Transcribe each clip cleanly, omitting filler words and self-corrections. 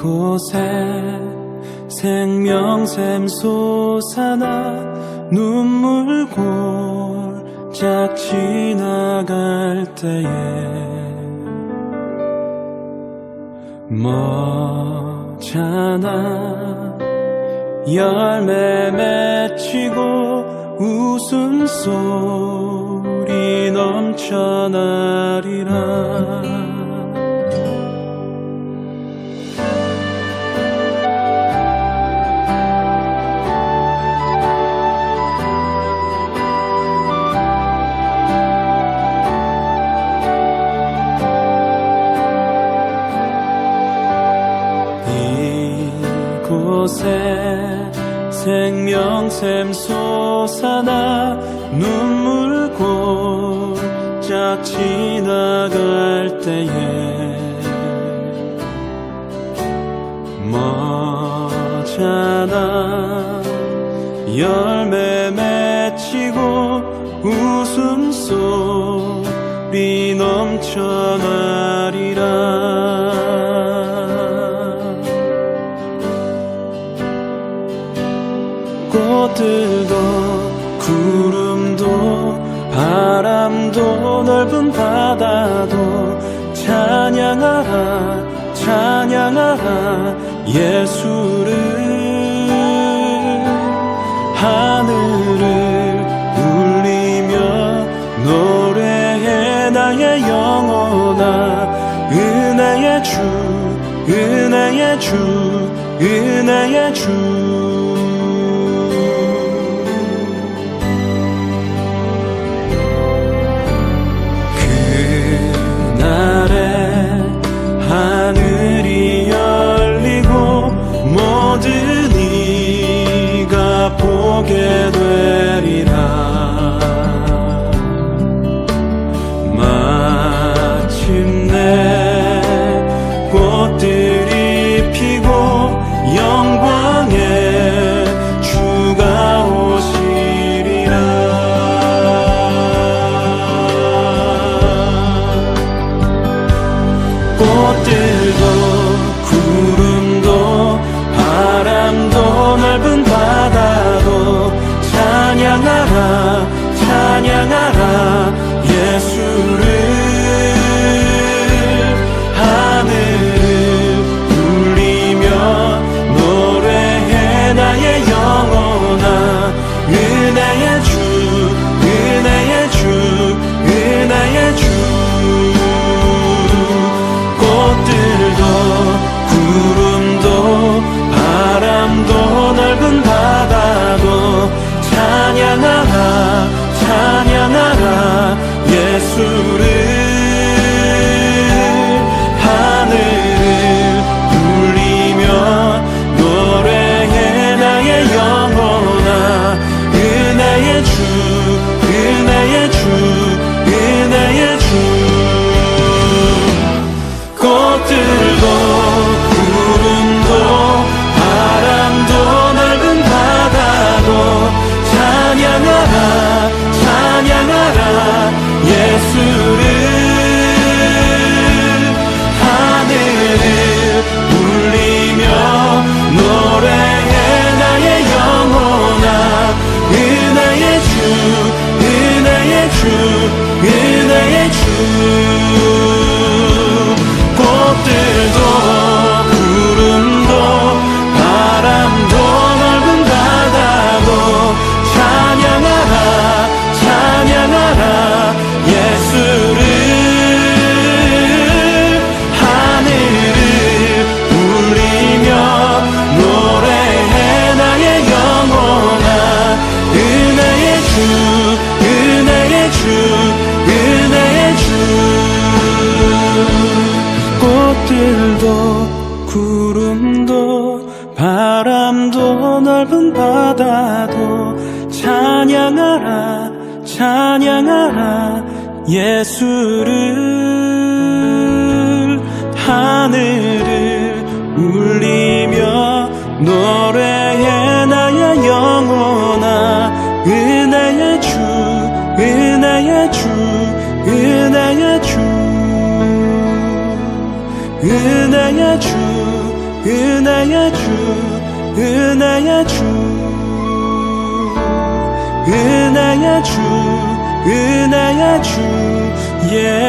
이곳에 생명샘 솟아나 눈물 골짝 지나갈 때에 머잖아 열매 맺히고 웃음소리 넘쳐나리라. 이곳에 생명샘 솟아나 눈물 골짝 지나갈 때에 머잖아 열매 맺히고 웃음소리 넘쳐나리라. 꽃들도 구름도 바람도 넓은 바다도 찬양하라 찬양하라 예수를. 하늘을 울리며 노래해 나의 영혼아. 은혜의 주 은혜의 주 은혜의 주. 하늘이 열리고 모든 이가 보게 되리라. 마침내 꽃들이 피고 영광의 주가 오시리라. 꽃들도 구름도 바람도 넓은 바다도 찬양하라 찬양하라 예수를. 하늘을 울리며 노래해 나의 영혼아. 은혜의 주 은혜의 주 은혜의 주. 꽃들도 구름도 바람도 넓은 바다도 찬양하라 찬양하라 예수를. 하늘을 울리며 노래해 나의 영혼아. 은혜의 주 은혜의 주 은혜의 주. 꽃들도 구름도 바람도 넓은 바다도 찬양하라 찬양하라 예수를. 하늘을 울리며 노래해 나의 영혼아. 은혜의 주 은혜의 주 은혜의 주. 꽃들도 구름도 바람도 넓은 바다도 찬양하라 찬양하라 예수를. 하늘을 울리며 노래해 나의 영혼아. 은혜의 주 은혜의 주 은혜의 주. 꽃들도 구름도 바람도 넓은 바다도 찬양하라 찬양하라 예수를. 하늘을 울리며 노래해 나의 영혼아. 은혜의 주 은혜의 주 은혜의 주 은혜의 주 은혜의 주, 은혜의 주, 은혜의 주, 은혜의 주, 예수.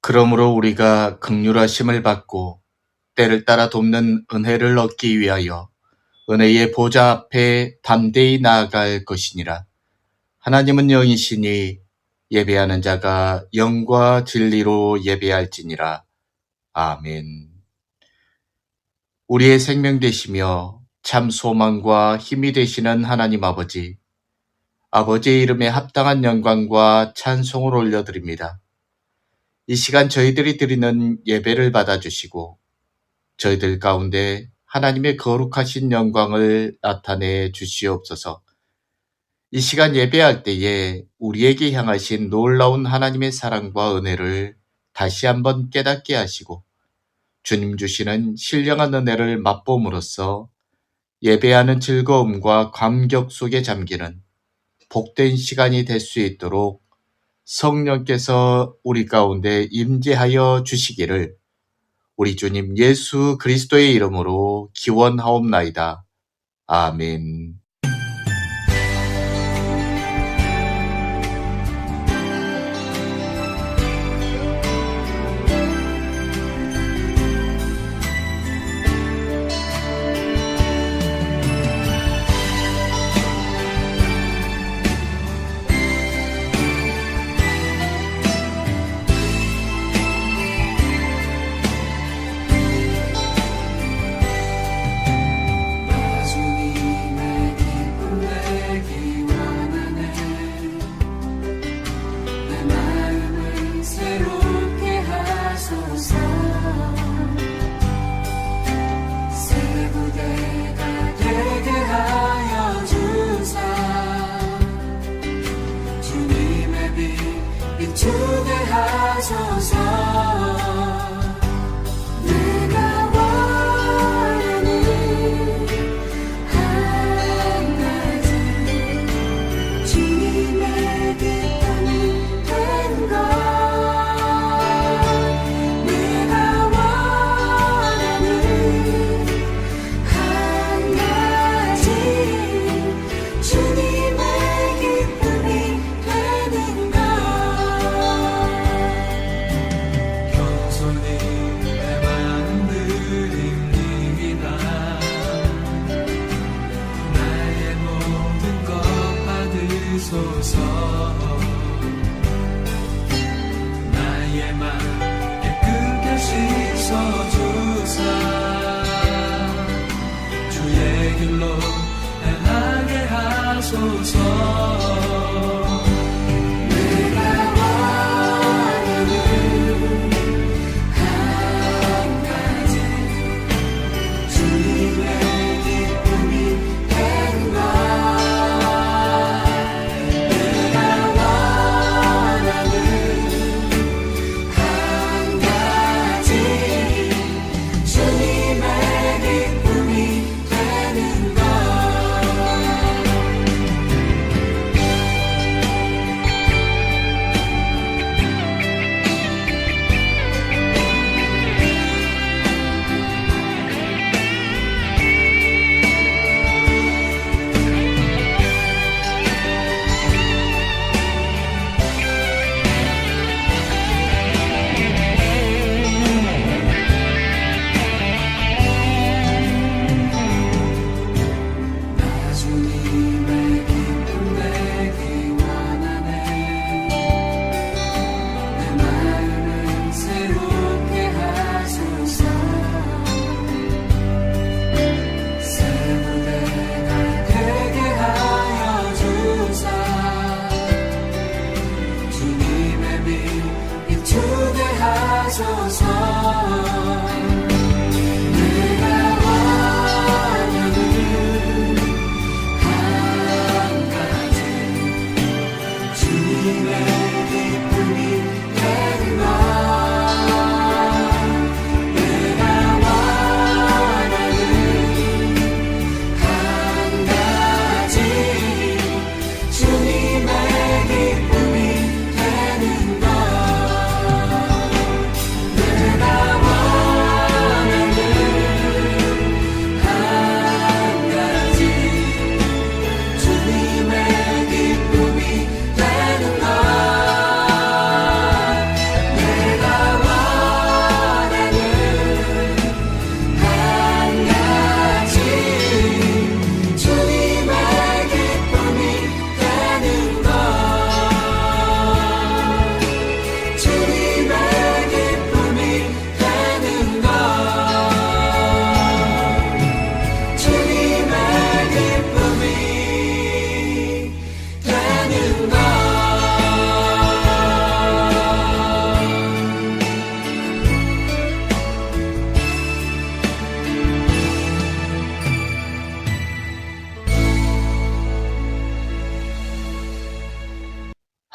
그러므로 우리가 긍휼하심을 받고 때를 따라 돕는 은혜를 얻기 위하여 은혜의 보좌 앞에 담대히 나아갈 것이니라. 하나님은 영이시니 예배하는 자가 영과 진리로 예배할지니라. 아멘. 우리의 생명 되시며 참 소망과 힘이 되시는 하나님 아버지, 아버지의 이름에 합당한 영광과 찬송을 올려드립니다. 이 시간 저희들이 드리는 예배를 받아주시고 저희들 가운데 하나님의 거룩하신 영광을 나타내 주시옵소서. 이 시간 예배할 때에 우리에게 향하신 놀라운 하나님의 사랑과 은혜를 다시 한번 깨닫게 하시고 주님 주시는 신령한 은혜를 맛봄으로써 예배하는 즐거움과 감격 속에 잠기는 복된 시간이 될 수 있도록 성령께서 우리 가운데 임재하여 주시기를 우리 주님 예수 그리스도의 이름으로 기원하옵나이다. 아멘. 비추게 하소서. 내가 원하는 한 가지 주님의 기쁨이 된 것. 내가 원하는 한 가지 주님의 기쁨이 되는 것. 나의 맘 깨끗게 씻어주사 주의 길로 향하게 하소서.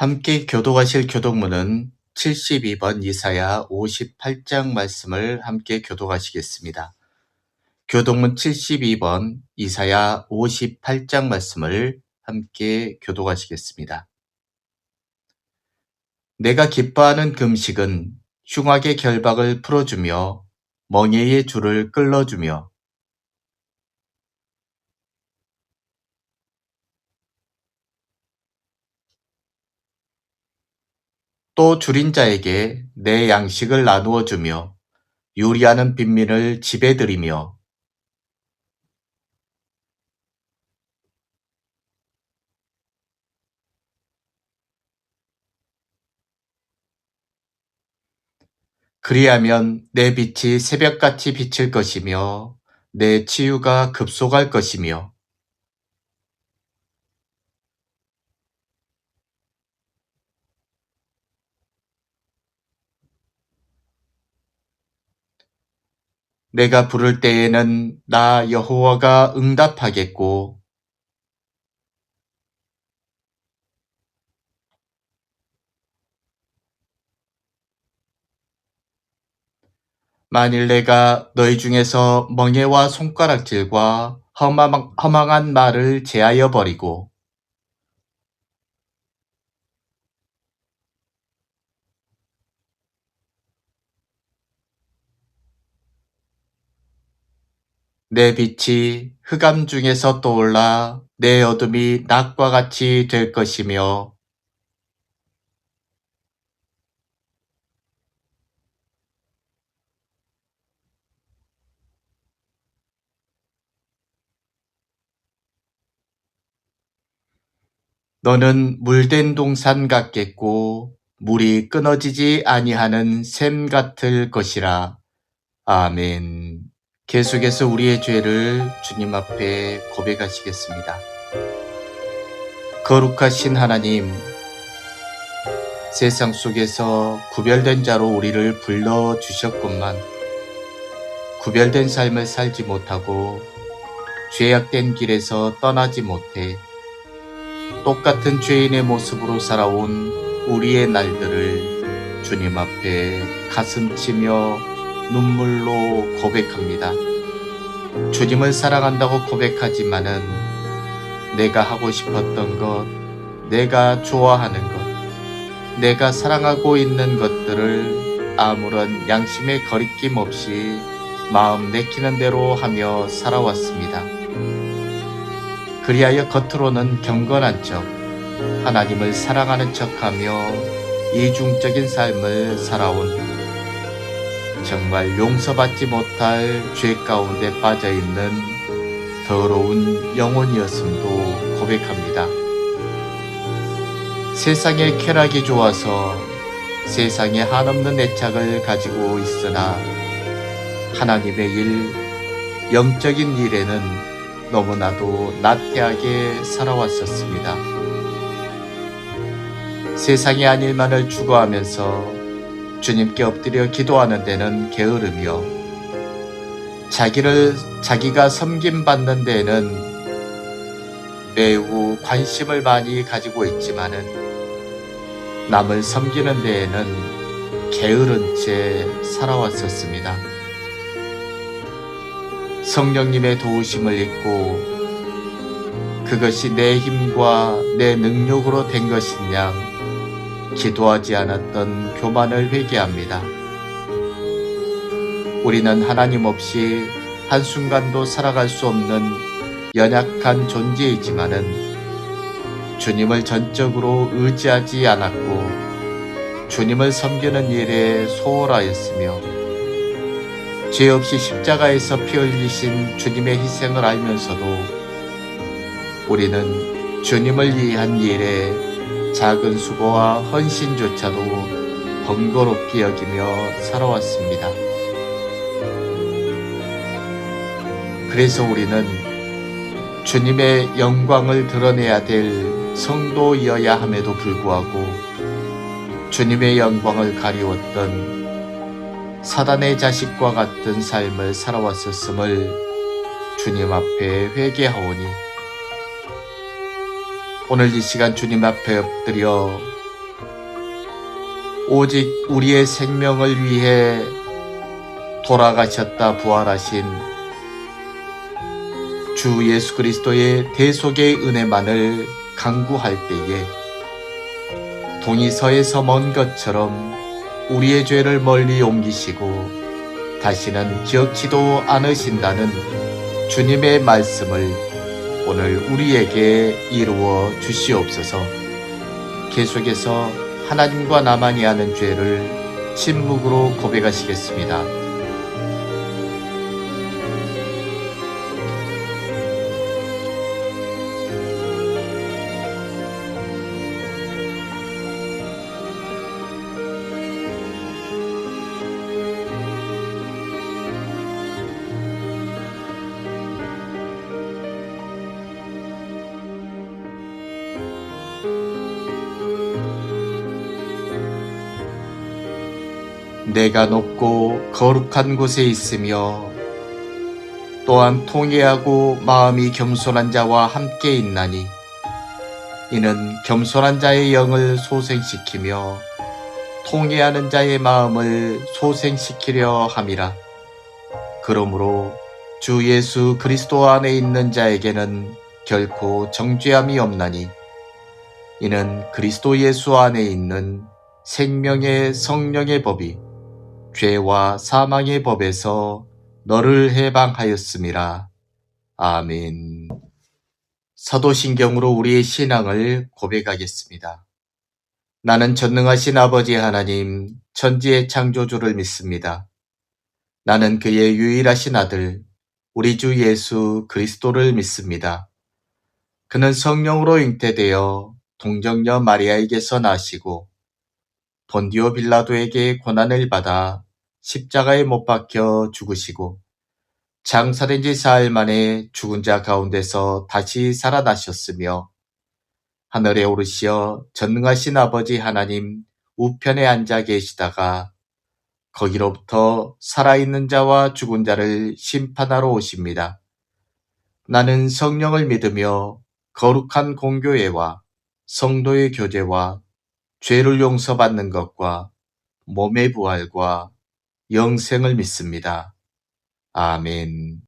함께 교독하실 교독문은 72번 이사야 58장 말씀을 함께 교독하시겠습니다. 교독문 72번 이사야 58장 말씀을 함께 교독하시겠습니다. 내가 기뻐하는 금식은 흉악의 결박을 풀어주며 멍에의 줄을 끌어주며 또 줄인 자에게 내 양식을 나누어 주며 요리하는 빈민을 집에 들이며 그리하면 내 빛이 새벽같이 비칠 것이며 내 치유가 급속할 것이며 내가 부를 때에는 나 여호와가 응답하겠고 만일 내가 너희 중에서 멍에와 손가락질과 허망한 말을 제하여 버리고 내 빛이 흑암 중에서 떠올라 내 어둠이 낮과 같이 될 것이며 너는 물된 동산 같겠고 물이 끊어지지 아니하는 샘 같을 것이라. 아멘. 계속해서 우리의 죄를 주님 앞에 고백하시겠습니다. 거룩하신 하나님, 세상 속에서 구별된 자로 우리를 불러주셨건만 구별된 삶을 살지 못하고 죄악된 길에서 떠나지 못해 똑같은 죄인의 모습으로 살아온 우리의 날들을 주님 앞에 가슴치며 눈물로 고백합니다. 주님을 사랑한다고 고백하지만은 내가 하고 싶었던 것, 내가 좋아하는 것, 내가 사랑하고 있는 것들을 아무런 양심의 거리낌 없이 마음 내키는 대로 하며 살아왔습니다. 그리하여 겉으로는 경건한 척, 하나님을 사랑하는 척하며 이중적인 삶을 살아온 정말 용서받지 못할 죄 가운데 빠져있는 더러운 영혼이었음도 고백합니다. 세상의 쾌락이 좋아서 세상에 한없는 애착을 가지고 있으나 하나님의 일, 영적인 일에는 너무나도 나태하게 살아왔었습니다. 세상의 한 일만을 추구하면서 주님께 엎드려 기도하는 데는 게으르며 자기가 섬김받는 데에는 매우 관심을 많이 가지고 있지만은 남을 섬기는 데에는 게으른 채 살아왔었습니다. 성령님의 도우심을 잊고 그것이 내 힘과 내 능력으로 된 것인 양 기도하지 않았던 교만을 회개합니다. 우리는 하나님 없이 한순간도 살아갈 수 없는 연약한 존재이지만은 주님을 전적으로 의지하지 않았고 주님을 섬기는 일에 소홀하였으며 죄 없이 십자가에서 피 흘리신 주님의 희생을 알면서도 우리는 주님을 위한 일에 작은 수고와 헌신조차도 번거롭게 여기며 살아왔습니다. 그래서 우리는 주님의 영광을 드러내야 될 성도이어야 함에도 불구하고 주님의 영광을 가리웠던 사단의 자식과 같은 삶을 살아왔었음을 주님 앞에 회개하오니 오늘 이 시간 주님 앞에 엎드려 오직 우리의 생명을 위해 돌아가셨다 부활하신 주 예수 그리스도의 대속의 은혜만을 간구할 때에 동이서에서 먼 것처럼 우리의 죄를 멀리 옮기시고 다시는 기억지도 않으신다는 주님의 말씀을 오늘 우리에게 이루어 주시옵소서. 계속해서 하나님과 나만이 아는 죄를 침묵으로 고백하시겠습니다. 내가 높고 거룩한 곳에 있으며 또한 통회하고 마음이 겸손한 자와 함께 있나니 이는 겸손한 자의 영을 소생시키며 통회하는 자의 마음을 소생시키려 함이라. 그러므로 주 예수 그리스도 안에 있는 자에게는 결코 정죄함이 없나니 이는 그리스도 예수 안에 있는 생명의 성령의 법이 죄와 사망의 법에서 너를 해방하였음이라. 아멘. 사도신경으로 우리의 신앙을 고백하겠습니다. 나는 전능하신 아버지 하나님, 천지의 창조주를 믿습니다. 나는 그의 유일하신 아들, 우리 주 예수 그리스도를 믿습니다. 그는 성령으로 잉태되어 동정녀 마리아에게서 나시고 본디오 빌라도에게 고난을 받아 십자가에 못 박혀 죽으시고 장사된 지 사흘 만에 죽은 자 가운데서 다시 살아나셨으며 하늘에 오르시어 전능하신 아버지 하나님 우편에 앉아 계시다가 거기로부터 살아있는 자와 죽은 자를 심판하러 오십니다. 나는 성령을 믿으며 거룩한 공교회와 성도의 교제와 죄를 용서받는 것과 몸의 부활과 영생을 믿습니다. 아멘.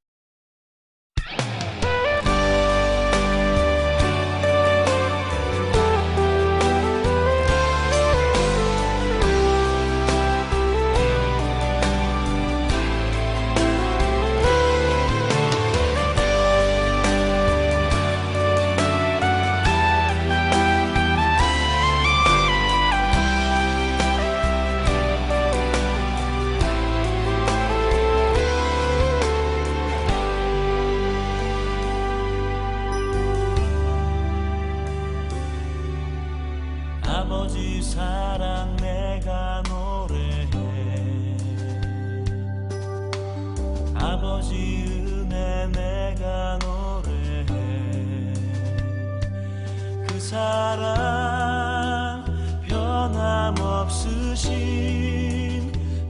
아버지 사랑 내가 노래해 아버지 은혜 내가 노래해 그 사랑 변함없으신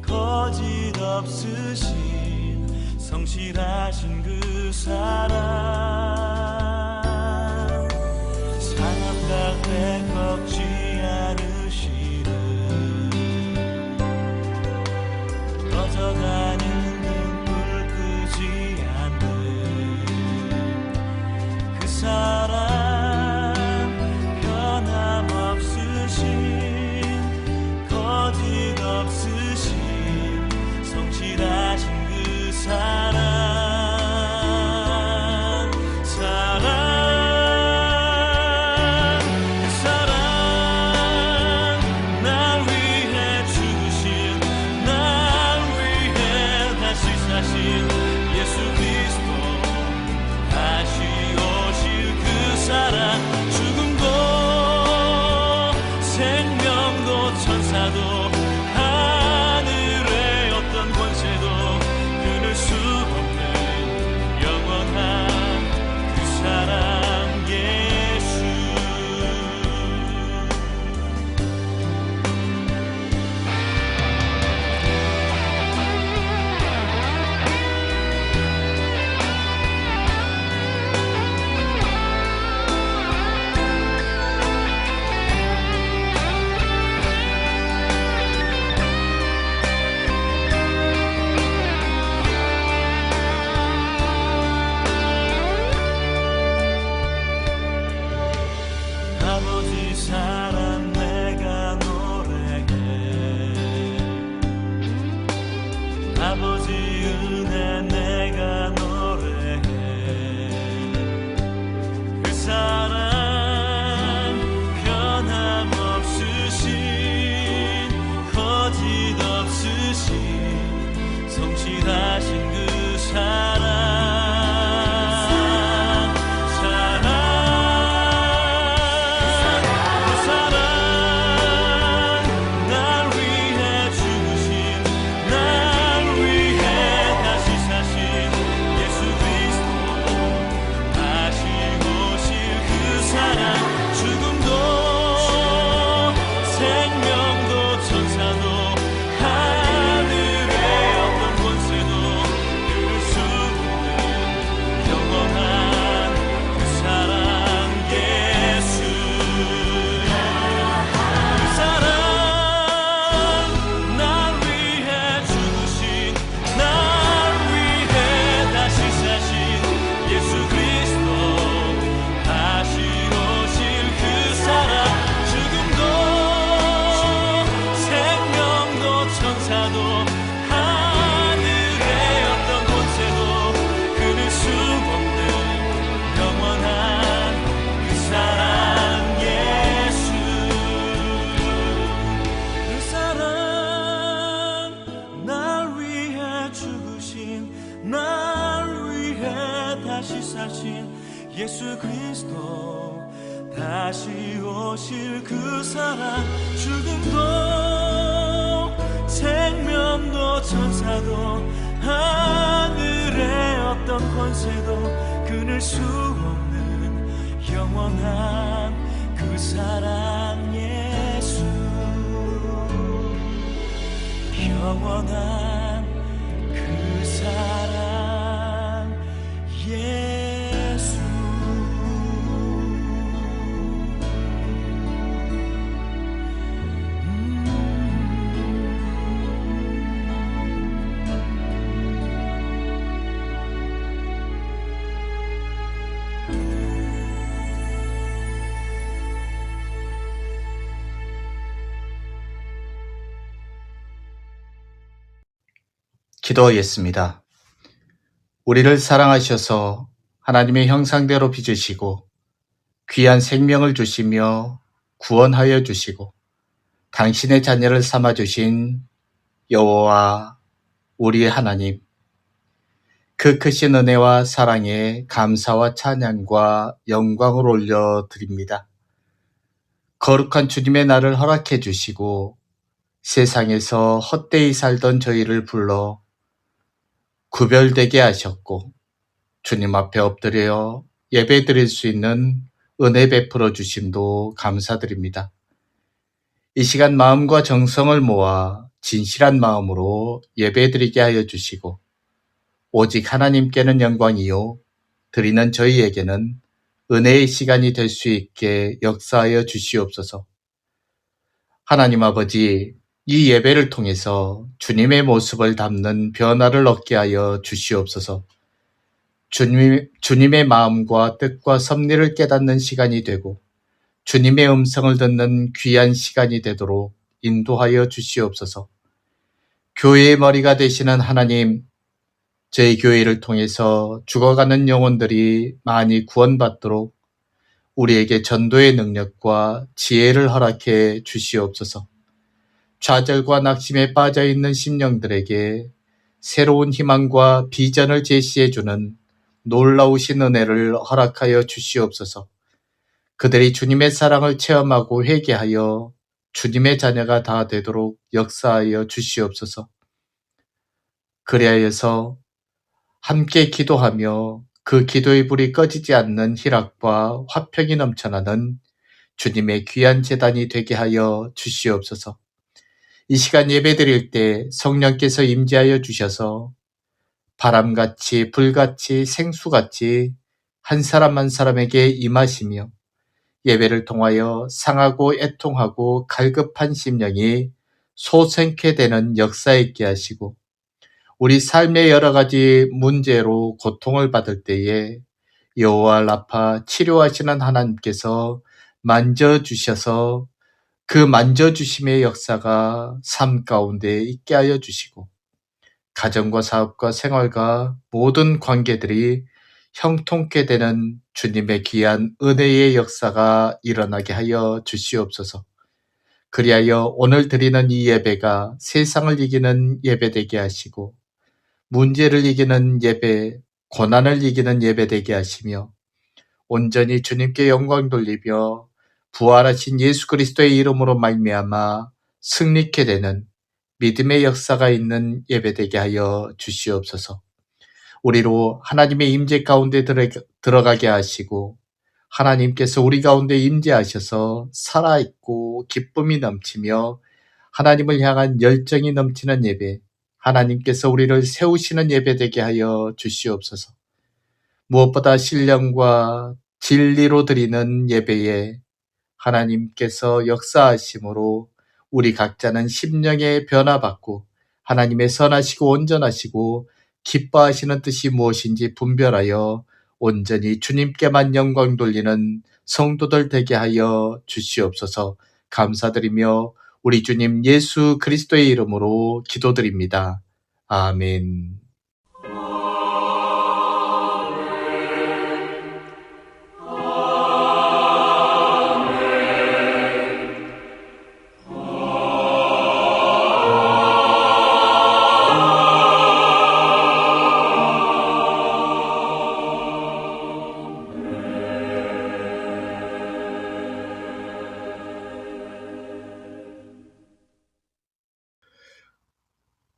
거짓 없으신 성실하신 그 사랑 상함 가운데 꺾지 않으시는 꺼져가는 눈불 끄지 않는 그 사랑 변함없으신 거짓 없으신 성실하신 그 사랑 사신 예수 그리스도 다시 오실 그 사랑 죽음도 생명도 천사도 하늘의 어떤 권세도 끊을 수 없는 영원한 그 사랑 예수 영원한 그 사랑 예수 기도하겠습니다. 우리를 사랑하셔서 하나님의 형상대로 빚으시고 귀한 생명을 주시며 구원하여 주시고 당신의 자녀를 삼아주신 여호와 우리의 하나님, 그 크신 은혜와 사랑에 감사와 찬양과 영광을 올려드립니다. 거룩한 주님의 날을 허락해 주시고 세상에서 헛되이 살던 저희를 불러 구별되게 하셨고 주님 앞에 엎드려 예배드릴 수 있는 은혜 베풀어 주심도 감사드립니다. 이 시간 마음과 정성을 모아 진실한 마음으로 예배드리게 하여 주시고 오직 하나님께는 영광이요 드리는 저희에게는 은혜의 시간이 될 수 있게 역사하여 주시옵소서. 하나님 아버지, 이 예배를 통해서 주님의 모습을 담는 변화를 얻게 하여 주시옵소서. 주님의 마음과 뜻과 섭리를 깨닫는 시간이 되고 주님의 음성을 듣는 귀한 시간이 되도록 인도하여 주시옵소서. 교회의 머리가 되시는 하나님, 저희 교회를 통해서 죽어가는 영혼들이 많이 구원받도록 우리에게 전도의 능력과 지혜를 허락해 주시옵소서. 좌절과 낙심에 빠져있는 심령들에게 새로운 희망과 비전을 제시해주는 놀라우신 은혜를 허락하여 주시옵소서. 그들이 주님의 사랑을 체험하고 회개하여 주님의 자녀가 다 되도록 역사하여 주시옵소서. 그리하여서 함께 기도하며 그 기도의 불이 꺼지지 않는 희락과 화평이 넘쳐나는 주님의 귀한 제단이 되게 하여 주시옵소서. 이 시간 예배드릴 때 성령께서 임재하여 주셔서 바람같이 불같이 생수같이 한 사람 한 사람에게 임하시며 예배를 통하여 상하고 애통하고 갈급한 심령이 소생케 되는 역사 있게 하시고 우리 삶의 여러 가지 문제로 고통을 받을 때에 여호와 라파 치료하시는 하나님께서 만져주셔서 그 만져주심의 역사가 삶 가운데 있게 하여 주시고 가정과 사업과 생활과 모든 관계들이 형통케 되는 주님의 귀한 은혜의 역사가 일어나게 하여 주시옵소서. 그리하여 오늘 드리는 이 예배가 세상을 이기는 예배 되게 하시고 문제를 이기는 예배, 고난을 이기는 예배 되게 하시며 온전히 주님께 영광 돌리며 부활하신 예수 그리스도의 이름으로 말미암아 승리케 되는 믿음의 역사가 있는 예배되게 하여 주시옵소서. 우리로 하나님의 임재 가운데 들어가게 하시고 하나님께서 우리 가운데 임재하셔서 살아있고 기쁨이 넘치며 하나님을 향한 열정이 넘치는 예배, 하나님께서 우리를 세우시는 예배되게 하여 주시옵소서. 무엇보다 신령과 진리로 드리는 예배에 하나님께서 역사하심으로 우리 각자는 심령의 변화받고 하나님의 선하시고 온전하시고 기뻐하시는 뜻이 무엇인지 분별하여 온전히 주님께만 영광 돌리는 성도들 되게 하여 주시옵소서. 감사드리며 우리 주님 예수 그리스도의 이름으로 기도드립니다. 아멘.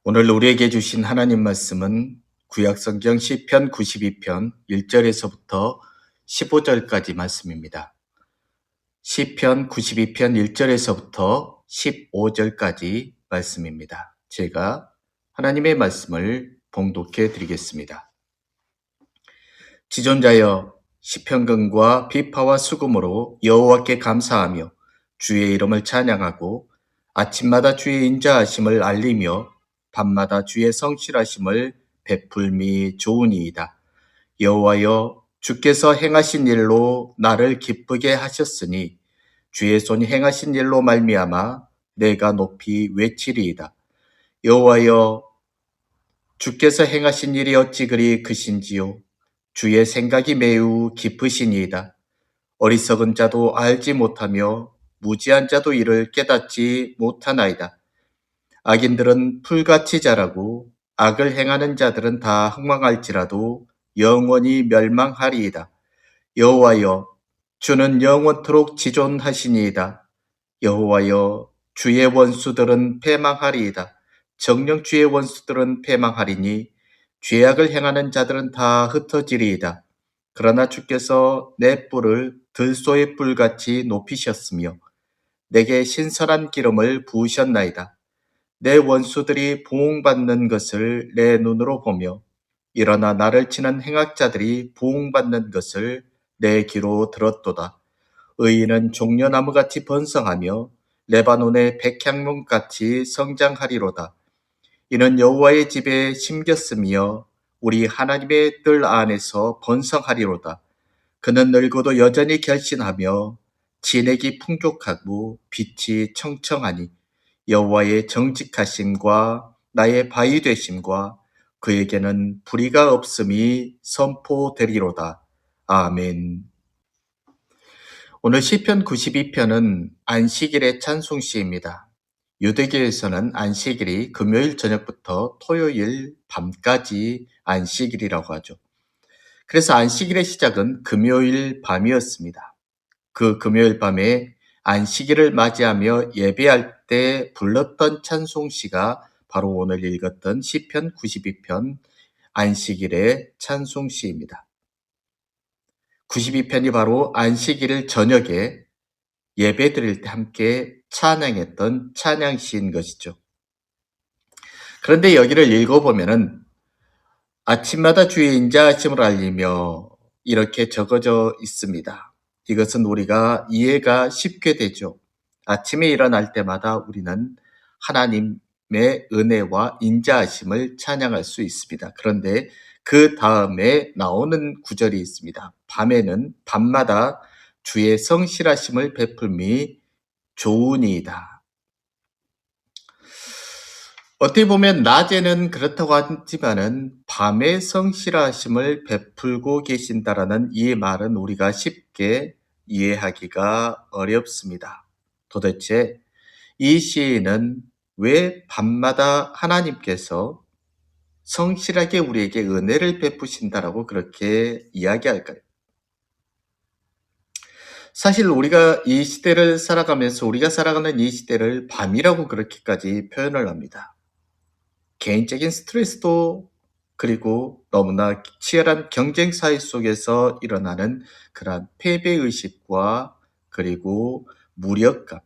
오늘 우리에게 주신 하나님 말씀은 구약성경 시편 92편 1절에서부터 15절까지 말씀입니다. 시편 92편 1절에서부터 15절까지 말씀입니다. 제가 하나님의 말씀을 봉독해 드리겠습니다. 지존자여, 시편강과 비파와 수금으로 여호와께 감사하며 주의 이름을 찬양하고 아침마다 주의 인자하심을 알리며 밤마다 주의 성실하심을 베풀미 좋으니이다. 여호와여, 주께서 행하신 일로 나를 기쁘게 하셨으니 주의 손이 행하신 일로 말미암아 내가 높이 외치리이다. 여호와여, 주께서 행하신 일이 어찌 그리 크신지요. 주의 생각이 매우 깊으시니이다. 어리석은 자도 알지 못하며 무지한 자도 이를 깨닫지 못하나이다. 악인들은 풀같이 자라고 악을 행하는 자들은 다 흥망할지라도 영원히 멸망하리이다. 여호와여, 주는 영원토록 지존하시니이다. 여호와여, 주의 원수들은 패망하리이다. 정녕 주의 원수들은 패망하리니 죄악을 행하는 자들은 다 흩어지리이다. 그러나 주께서 내 뿔을 들소의 뿔같이 높이셨으며 내게 신선한 기름을 부으셨나이다. 내 원수들이 보응받는 것을 내 눈으로 보며 일어나 나를 치는 행악자들이 보응받는 것을 내 귀로 들었도다. 의인은 종려나무같이 번성하며 레바논의 백향목같이 성장하리로다. 이는 여호와의 집에 심겼으며 우리 하나님의 뜰 안에서 번성하리로다. 그는 늙어도 여전히 결신하며 진액이 풍족하고 빛이 청청하니 여호와의 정직하심과 나의 바위 되심과 그에게는 불의가 없음이 선포되리로다. 아멘. 오늘 시편 92편은 안식일의 찬송시입니다. 유대교에서는 안식일이 금요일 저녁부터 토요일 밤까지 안식일이라고 하죠. 그래서 안식일의 시작은 금요일 밤이었습니다. 그 금요일 밤에 안식일을 맞이하며 예배할 때 불렀던 찬송시가 바로 오늘 읽었던 시편 92편 안식일의 찬송시입니다. 92편이 바로 안식일 저녁에 예배 드릴 때 함께 찬양했던 찬양시인 것이죠. 그런데 여기를 읽어보면은 아침마다 주의 인자하심을 알리며 이렇게 적어져 있습니다. 이것은 우리가 이해가 쉽게 되죠. 아침에 일어날 때마다 우리는 하나님의 은혜와 인자하심을 찬양할 수 있습니다. 그런데 그 다음에 나오는 구절이 있습니다. 밤에는 밤마다 주의 성실하심을 베풀미 좋으니이다. 어떻게 보면 낮에는 그렇다고 하지만은 밤에 성실하심을 베풀고 계신다라는 이 말은 우리가 쉽게 이해하기가 어렵습니다. 도대체 이 시인은 왜 밤마다 하나님께서 성실하게 우리에게 은혜를 베푸신다라고 그렇게 이야기할까요? 사실 우리가 이 시대를 살아가면서 우리가 살아가는 이 시대를 밤이라고 그렇게까지 표현을 합니다. 개인적인 스트레스도 그리고 너무나 치열한 경쟁 사회 속에서 일어나는 그러한 패배의식과 그리고 무력감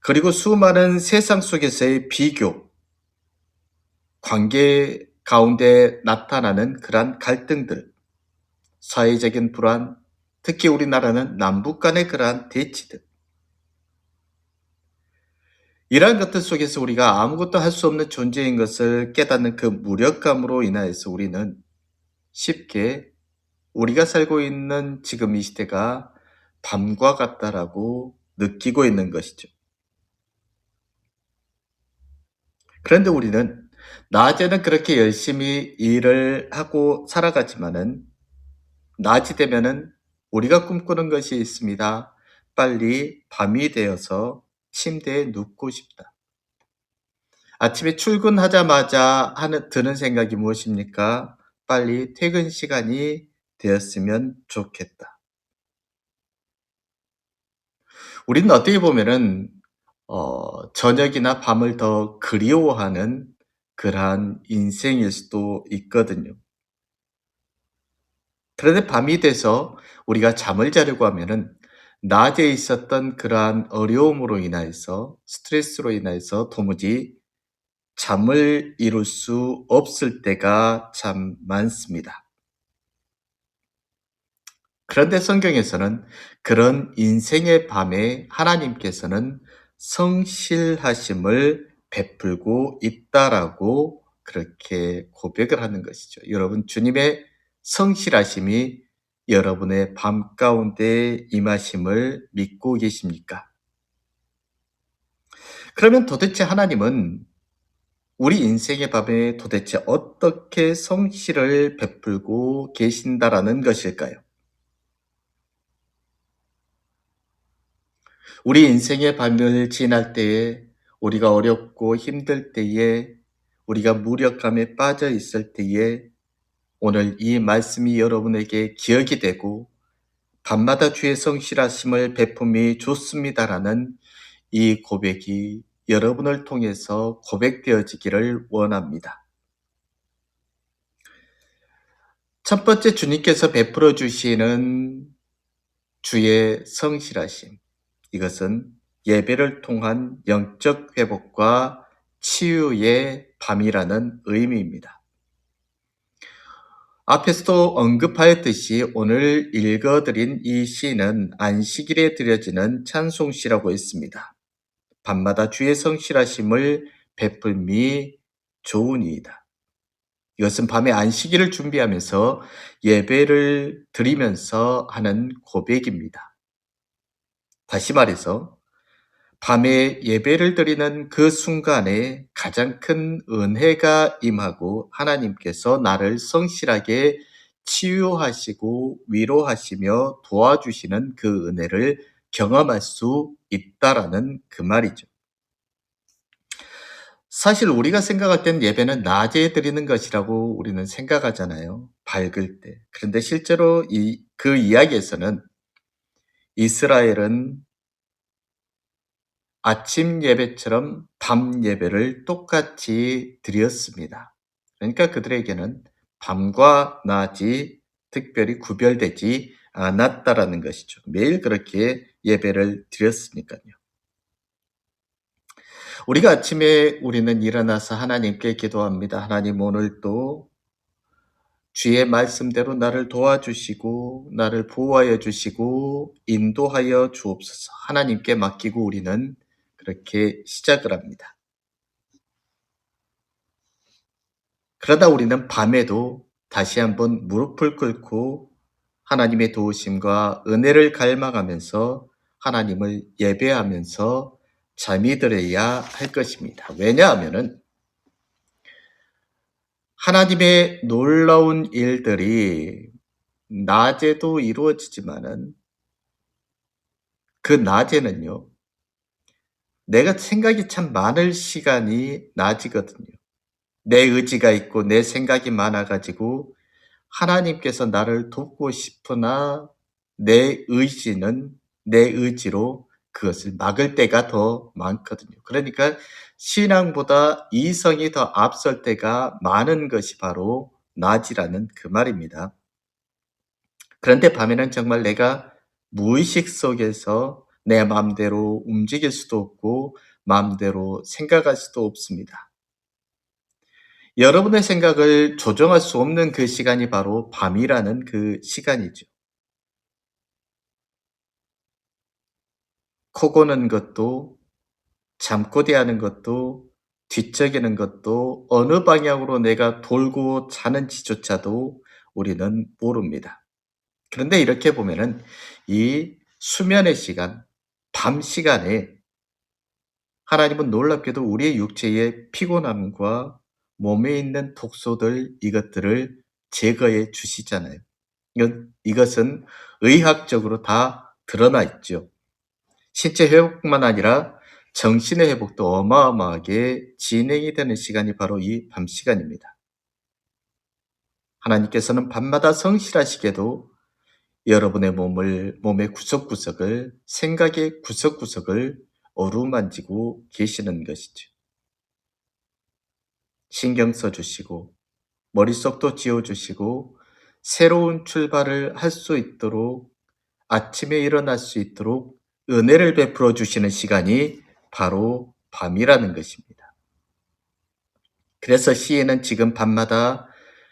그리고 수많은 세상 속에서의 비교, 관계 가운데 나타나는 그러한 갈등들, 사회적인 불안, 특히 우리나라는 남북 간의 그러한 대치들 이러한 것들 속에서 우리가 아무것도 할 수 없는 존재인 것을 깨닫는 그 무력감으로 인하여서 우리는 쉽게 우리가 살고 있는 지금 이 시대가 밤과 같다라고 느끼고 있는 것이죠. 그런데 우리는 낮에는 그렇게 열심히 일을 하고 살아가지만은 낮이 되면은 우리가 꿈꾸는 것이 있습니다. 빨리 밤이 되어서 침대에 눕고 싶다. 아침에 출근하자마자 드는 생각이 무엇입니까? 빨리 퇴근 시간이 되었으면 좋겠다. 우리는 어떻게 보면은 저녁이나 밤을 더 그리워하는 그러한 인생일 수도 있거든요. 그런데 밤이 돼서 우리가 잠을 자려고 하면은 낮에 있었던 그러한 어려움으로 인하여서 스트레스로 인하여서 도무지 잠을 이룰 수 없을 때가 참 많습니다. 그런데 성경에서는 그런 인생의 밤에 하나님께서는 성실하심을 베풀고 있다라고 그렇게 고백을 하는 것이죠. 여러분, 주님의 성실하심이 여러분의 밤 가운데 임하심을 믿고 계십니까? 그러면 도대체 하나님은 우리 인생의 밤에 도대체 어떻게 성실을 베풀고 계신다라는 것일까요? 우리 인생의 밤을 지날 때에, 우리가 어렵고 힘들 때에, 우리가 무력감에 빠져 있을 때에 오늘 이 말씀이 여러분에게 기억이 되고 밤마다 주의 성실하심을 베품이 좋습니다라는 이 고백이 여러분을 통해서 고백되어지기를 원합니다. 첫 번째, 주님께서 베풀어 주시는 주의 성실하심. 이것은 예배를 통한 영적 회복과 치유의 밤이라는 의미입니다. 앞에서도 언급하였듯이 오늘 읽어드린 이 시는 안식일에 드려지는 찬송시라고 했습니다. 밤마다 주의 성실하심을 베풀미 좋으니이다. 이것은 밤에 안식일을 준비하면서 예배를 드리면서 하는 고백입니다. 다시 말해서 밤에 예배를 드리는 그 순간에 가장 큰 은혜가 임하고 하나님께서 나를 성실하게 치유하시고 위로하시며 도와주시는 그 은혜를 경험할 수 있다라는 그 말이죠. 사실 우리가 생각할 땐 예배는 낮에 드리는 것이라고 우리는 생각하잖아요. 밝을 때. 그런데 실제로 그 이야기에서는 이스라엘은 아침 예배처럼 밤 예배를 똑같이 드렸습니다. 그러니까 그들에게는 밤과 낮이 특별히 구별되지 않았다라는 것이죠. 매일 그렇게 예배를 드렸으니까요. 우리가 아침에 우리는 일어나서 하나님께 기도합니다. 하나님, 오늘도 주의 말씀대로 나를 도와주시고 나를 보호하여 주시고 인도하여 주옵소서. 하나님께 맡기고 우리는 그렇게 시작을 합니다. 그러다 우리는 밤에도 다시 한번 무릎을 꿇고 하나님의 도우심과 은혜를 갈망하면서 하나님을 예배하면서 잠이 들어야 할 것입니다. 왜냐하면은 하나님의 놀라운 일들이 낮에도 이루어지지만은 그 낮에는요, 내가 생각이 참 많을 시간이 낮이거든요. 내 의지가 있고 내 생각이 많아가지고 하나님께서 나를 돕고 싶으나 내 의지는 내 의지로 그것을 막을 때가 더 많거든요. 그러니까 신앙보다 이성이 더 앞설 때가 많은 것이 바로 낮이라는 그 말입니다. 그런데 밤에는 정말 내가 무의식 속에서 내 마음대로 움직일 수도 없고 마음대로 생각할 수도 없습니다. 여러분의 생각을 조정할 수 없는 그 시간이 바로 밤이라는 그 시간이죠. 코 고는 것도, 잠꼬대하는 것도, 뒤척이는 것도, 어느 방향으로 내가 돌고 자는지조차도 우리는 모릅니다. 그런데 이렇게 보면은 이 수면의 시간, 밤 시간에 하나님은 놀랍게도 우리의 육체의 피곤함과 몸에 있는 독소들, 이것들을 제거해 주시잖아요. 이것은 의학적으로 다 드러나 있죠. 신체 회복뿐만 아니라 정신의 회복도 어마어마하게 진행이 되는 시간이 바로 이 밤 시간입니다. 하나님께서는 밤마다 성실하시게도 여러분의 몸의 구석구석을, 생각의 구석구석을 어루만지고 계시는 것이죠. 신경 써주시고 머릿속도 지어주시고 새로운 출발을 할 수 있도록 아침에 일어날 수 있도록 은혜를 베풀어 주시는 시간이 바로 밤이라는 것입니다. 그래서 시인은 지금 밤마다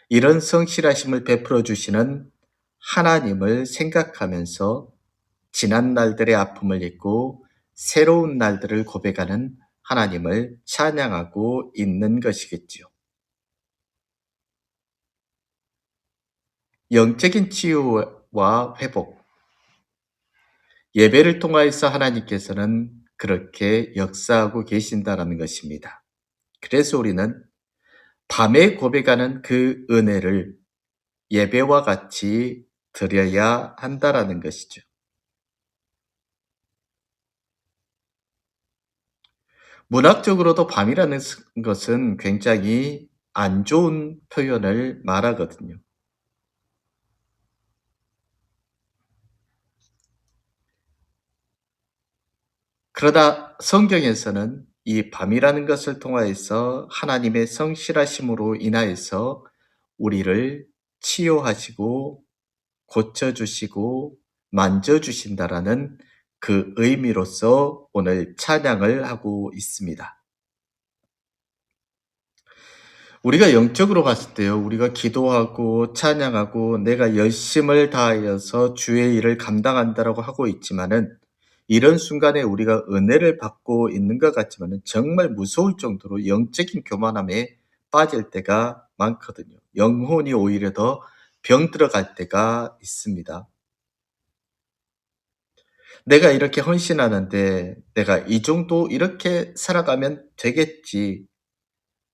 이런 성실하심을 베풀어 주시는 하나님을 생각하면서 지난 날들의 아픔을 잊고 새로운 날들을 고백하는 하나님을 찬양하고 있는 것이겠지요. 영적인 치유와 회복, 예배를 통하여서 하나님께서는 그렇게 역사하고 계신다는 것입니다. 그래서 우리는 밤에 고백하는 그 은혜를 예배와 같이 드려야 한다라는 것이죠. 문학적으로도 밤이라는 것은 굉장히 안 좋은 표현을 말하거든요. 그러나 성경에서는 이 밤이라는 것을 통하여서 하나님의 성실하심으로 인하여서 우리를 치유하시고 고쳐주시고 만져주신다라는 그 의미로서 오늘 찬양을 하고 있습니다. 우리가 영적으로 봤을 때요, 우리가 기도하고 찬양하고 내가 열심을 다하여서 주의 일을 감당한다라고 하고 있지만은 이런 순간에 우리가 은혜를 받고 있는 것 같지만은 정말 무서울 정도로 영적인 교만함에 빠질 때가 많거든요. 영혼이 오히려 더 병들어갈 때가 있습니다. 내가 이렇게 헌신하는데 내가 이 정도 이렇게 살아가면 되겠지.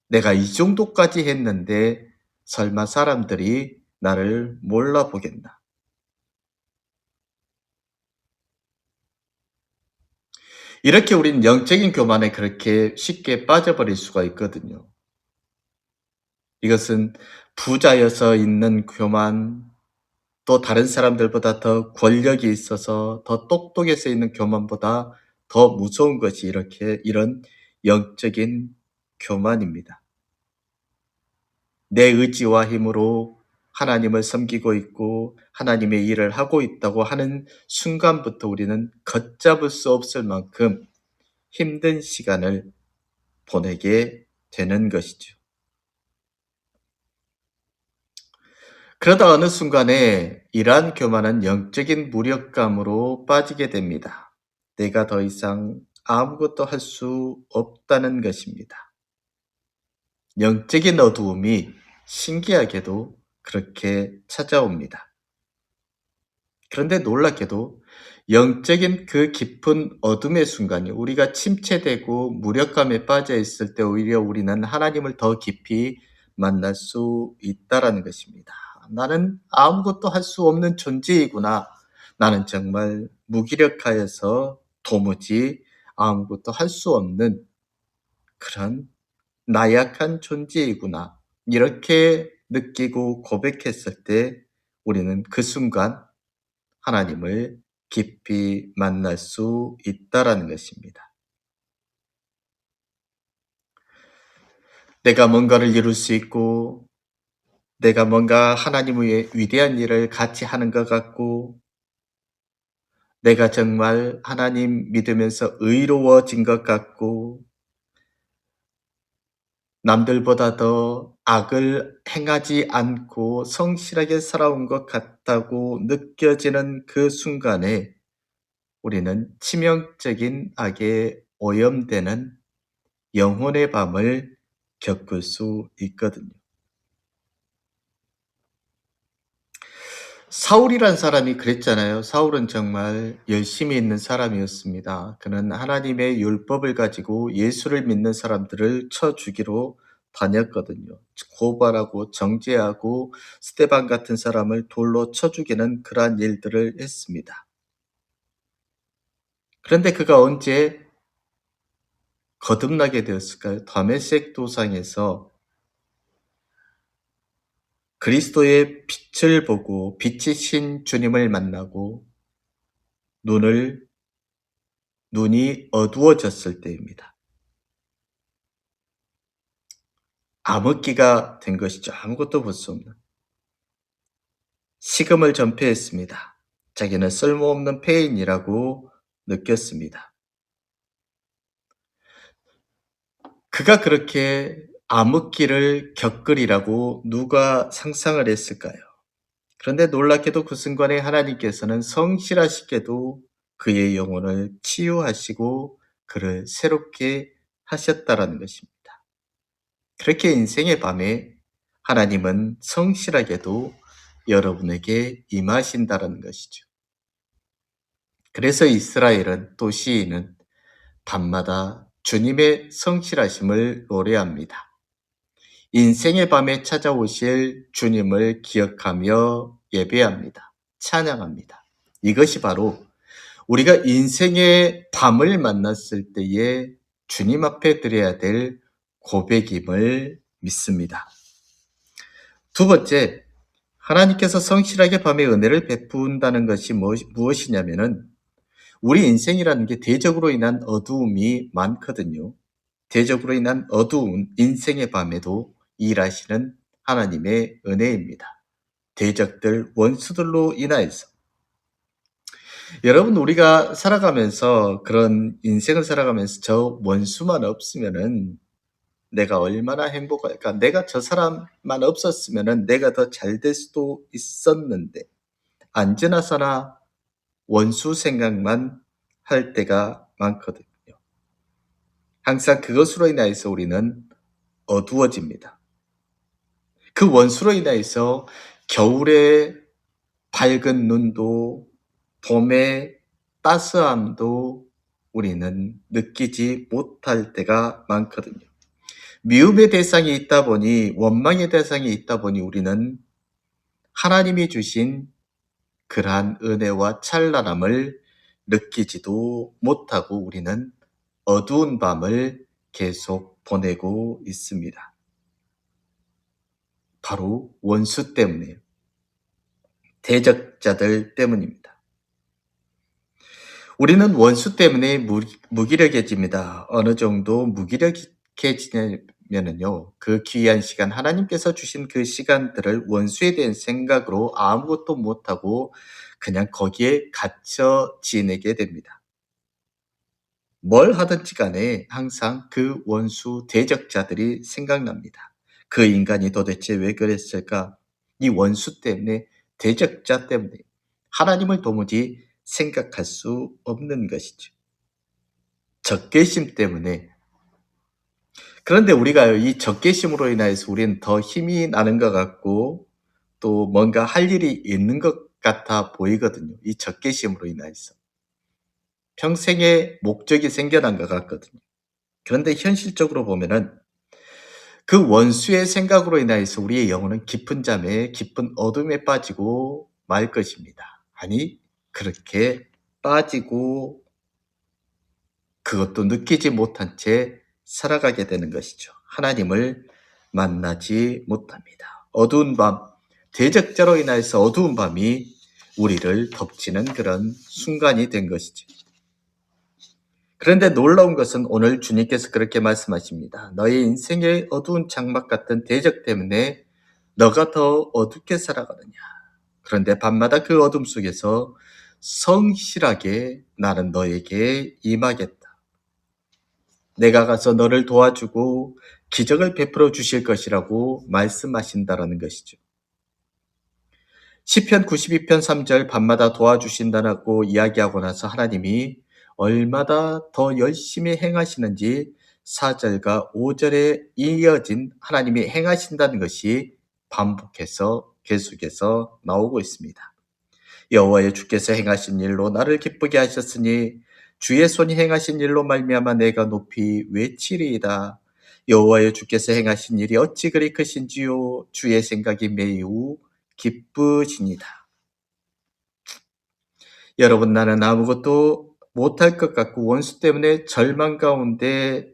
내가 이 정도까지 했는데 설마 사람들이 나를 몰라보겠나. 이렇게 우린 영적인 교만에 그렇게 쉽게 빠져버릴 수가 있거든요. 이것은 부자여서 있는 교만, 또 다른 사람들보다 더 권력이 있어서 더 똑똑해서 있는 교만보다 더 무서운 것이 이런 영적인 교만입니다. 내 의지와 힘으로 하나님을 섬기고 있고 하나님의 일을 하고 있다고 하는 순간부터 우리는 걷잡을 수 없을 만큼 힘든 시간을 보내게 되는 것이죠. 그러다 어느 순간에 이러한 교만은 영적인 무력감으로 빠지게 됩니다. 내가 더 이상 아무것도 할 수 없다는 것입니다. 영적인 어두움이 신기하게도 그렇게 찾아옵니다. 그런데 놀랍게도 영적인 그 깊은 어둠의 순간이 우리가 침체되고 무력감에 빠져 있을 때 오히려 우리는 하나님을 더 깊이 만날 수 있다라는 것입니다. 나는 아무것도 할 수 없는 존재이구나. 나는 정말 무기력하여서 도무지 아무것도 할 수 없는 그런 나약한 존재이구나. 이렇게 느끼고 고백했을 때 우리는 그 순간 하나님을 깊이 만날 수 있다라는 것입니다. 내가 뭔가를 이룰 수 있고 내가 뭔가 하나님 위에 위대한 일을 같이 하는 것 같고 내가 정말 하나님 믿으면서 의로워진 것 같고 남들보다 더 악을 행하지 않고 성실하게 살아온 것 같다고 느껴지는 그 순간에 우리는 치명적인 악에 오염되는 영혼의 밤을 겪을 수 있거든요. 사울이란 사람이 그랬잖아요. 사울은 정말 열심히 있는 사람이었습니다. 그는 하나님의 율법을 가지고 예수를 믿는 사람들을 쳐 죽이러 다녔거든요. 고발하고 정죄하고 스데반 같은 사람을 돌로 쳐 죽이는 그러한 일들을 했습니다. 그런데 그가 언제 거듭나게 되었을까요? 다메섹 도상에서 그리스도의 빛을 보고 빛이신 주님을 만나고 눈을 눈이 어두워졌을 때입니다. 암흑기가 된 것이죠. 아무것도 볼 수 없는. 식음을 전폐했습니다. 자기는 쓸모없는 폐인이라고 느꼈습니다. 그가 그렇게 암흑기를 겪으리라고 누가 상상을 했을까요? 그런데 놀랍게도 그 순간에 하나님께서는 성실하시게도 그의 영혼을 치유하시고 그를 새롭게 하셨다라는 것입니다. 그렇게 인생의 밤에 하나님은 성실하게도 여러분에게 임하신다라는 것이죠. 그래서 이스라엘은 또 시인은 밤마다 주님의 성실하심을 노래합니다. 인생의 밤에 찾아오실 주님을 기억하며 예배합니다. 찬양합니다. 이것이 바로 우리가 인생의 밤을 만났을 때에 주님 앞에 드려야 될 고백임을 믿습니다. 두 번째, 하나님께서 성실하게 밤에 은혜를 베푼다는 것이 무엇이냐면은 우리 인생이라는 게 대적으로 인한 어두움이 많거든요. 대적으로 인한 어두운 인생의 밤에도 일하시는 하나님의 은혜입니다. 대적들, 원수들로 인하여서. 여러분, 우리가 살아가면서 그런 인생을 살아가면서 저 원수만 없으면은 내가 얼마나 행복할까? 내가 저 사람만 없었으면은 내가 더 잘 될 수도 있었는데, 언제나서나 원수 생각만 할 때가 많거든요. 항상 그것으로 인하여서 우리는 어두워집니다. 그 원수로 인하여서 겨울에 밝은 눈도 봄의 따스함도 우리는 느끼지 못할 때가 많거든요. 미움의 대상이 있다 보니, 원망의 대상이 있다 보니 우리는 하나님이 주신 그러한 은혜와 찬란함을 느끼지도 못하고 우리는 어두운 밤을 계속 보내고 있습니다. 바로 원수 때문이에요. 대적자들 때문입니다. 우리는 원수 때문에 무기력해집니다. 어느 정도 무기력해지냐면요, 그 귀한 시간, 하나님께서 주신 그 시간들을 원수에 대한 생각으로 아무것도 못하고 그냥 거기에 갇혀 지내게 됩니다. 뭘 하든지 간에 항상 그 원수 대적자들이 생각납니다. 그 인간이 도대체 왜 그랬을까? 이 원수 때문에, 대적자 때문에 하나님을 도무지 생각할 수 없는 것이죠. 적개심 때문에. 그런데 우리가 이 적개심으로 인해서 우리는 더 힘이 나는 것 같고 또 뭔가 할 일이 있는 것 같아 보이거든요. 이 적개심으로 인해서. 평생의 목적이 생겨난 것 같거든요. 그런데 현실적으로 보면은 그 원수의 생각으로 인하여서 우리의 영혼은 깊은 잠에, 깊은 어둠에 빠지고 말 것입니다. 아니, 그렇게 빠지고 그것도 느끼지 못한 채 살아가게 되는 것이죠. 하나님을 만나지 못합니다. 어두운 밤, 대적자로 인하여서 어두운 밤이 우리를 덮치는 그런 순간이 된 것이죠. 그런데 놀라운 것은 오늘 주님께서 그렇게 말씀하십니다. 너의 인생의 어두운 장막 같은 대적 때문에 너가 더 어둡게 살아가느냐. 그런데 밤마다 그 어둠 속에서 성실하게 나는 너에게 임하겠다. 내가 가서 너를 도와주고 기적을 베풀어 주실 것이라고 말씀하신다라는 것이죠. 시편 92편 3절 밤마다 도와주신다라고 이야기하고 나서 하나님이 얼마나 더 열심히 행하시는지 4절과 5절에 이어진 하나님이 행하신다는 것이 반복해서 계속해서 나오고 있습니다. 여호와의 주께서 행하신 일로 나를 기쁘게 하셨으니 주의 손이 행하신 일로 말미암아 내가 높이 외치리이다. 여호와의 주께서 행하신 일이 어찌 그리 크신지요. 주의 생각이 매우 기쁘시니다. 여러분, 나는 아무것도 못할 것 같고 원수 때문에 절망 가운데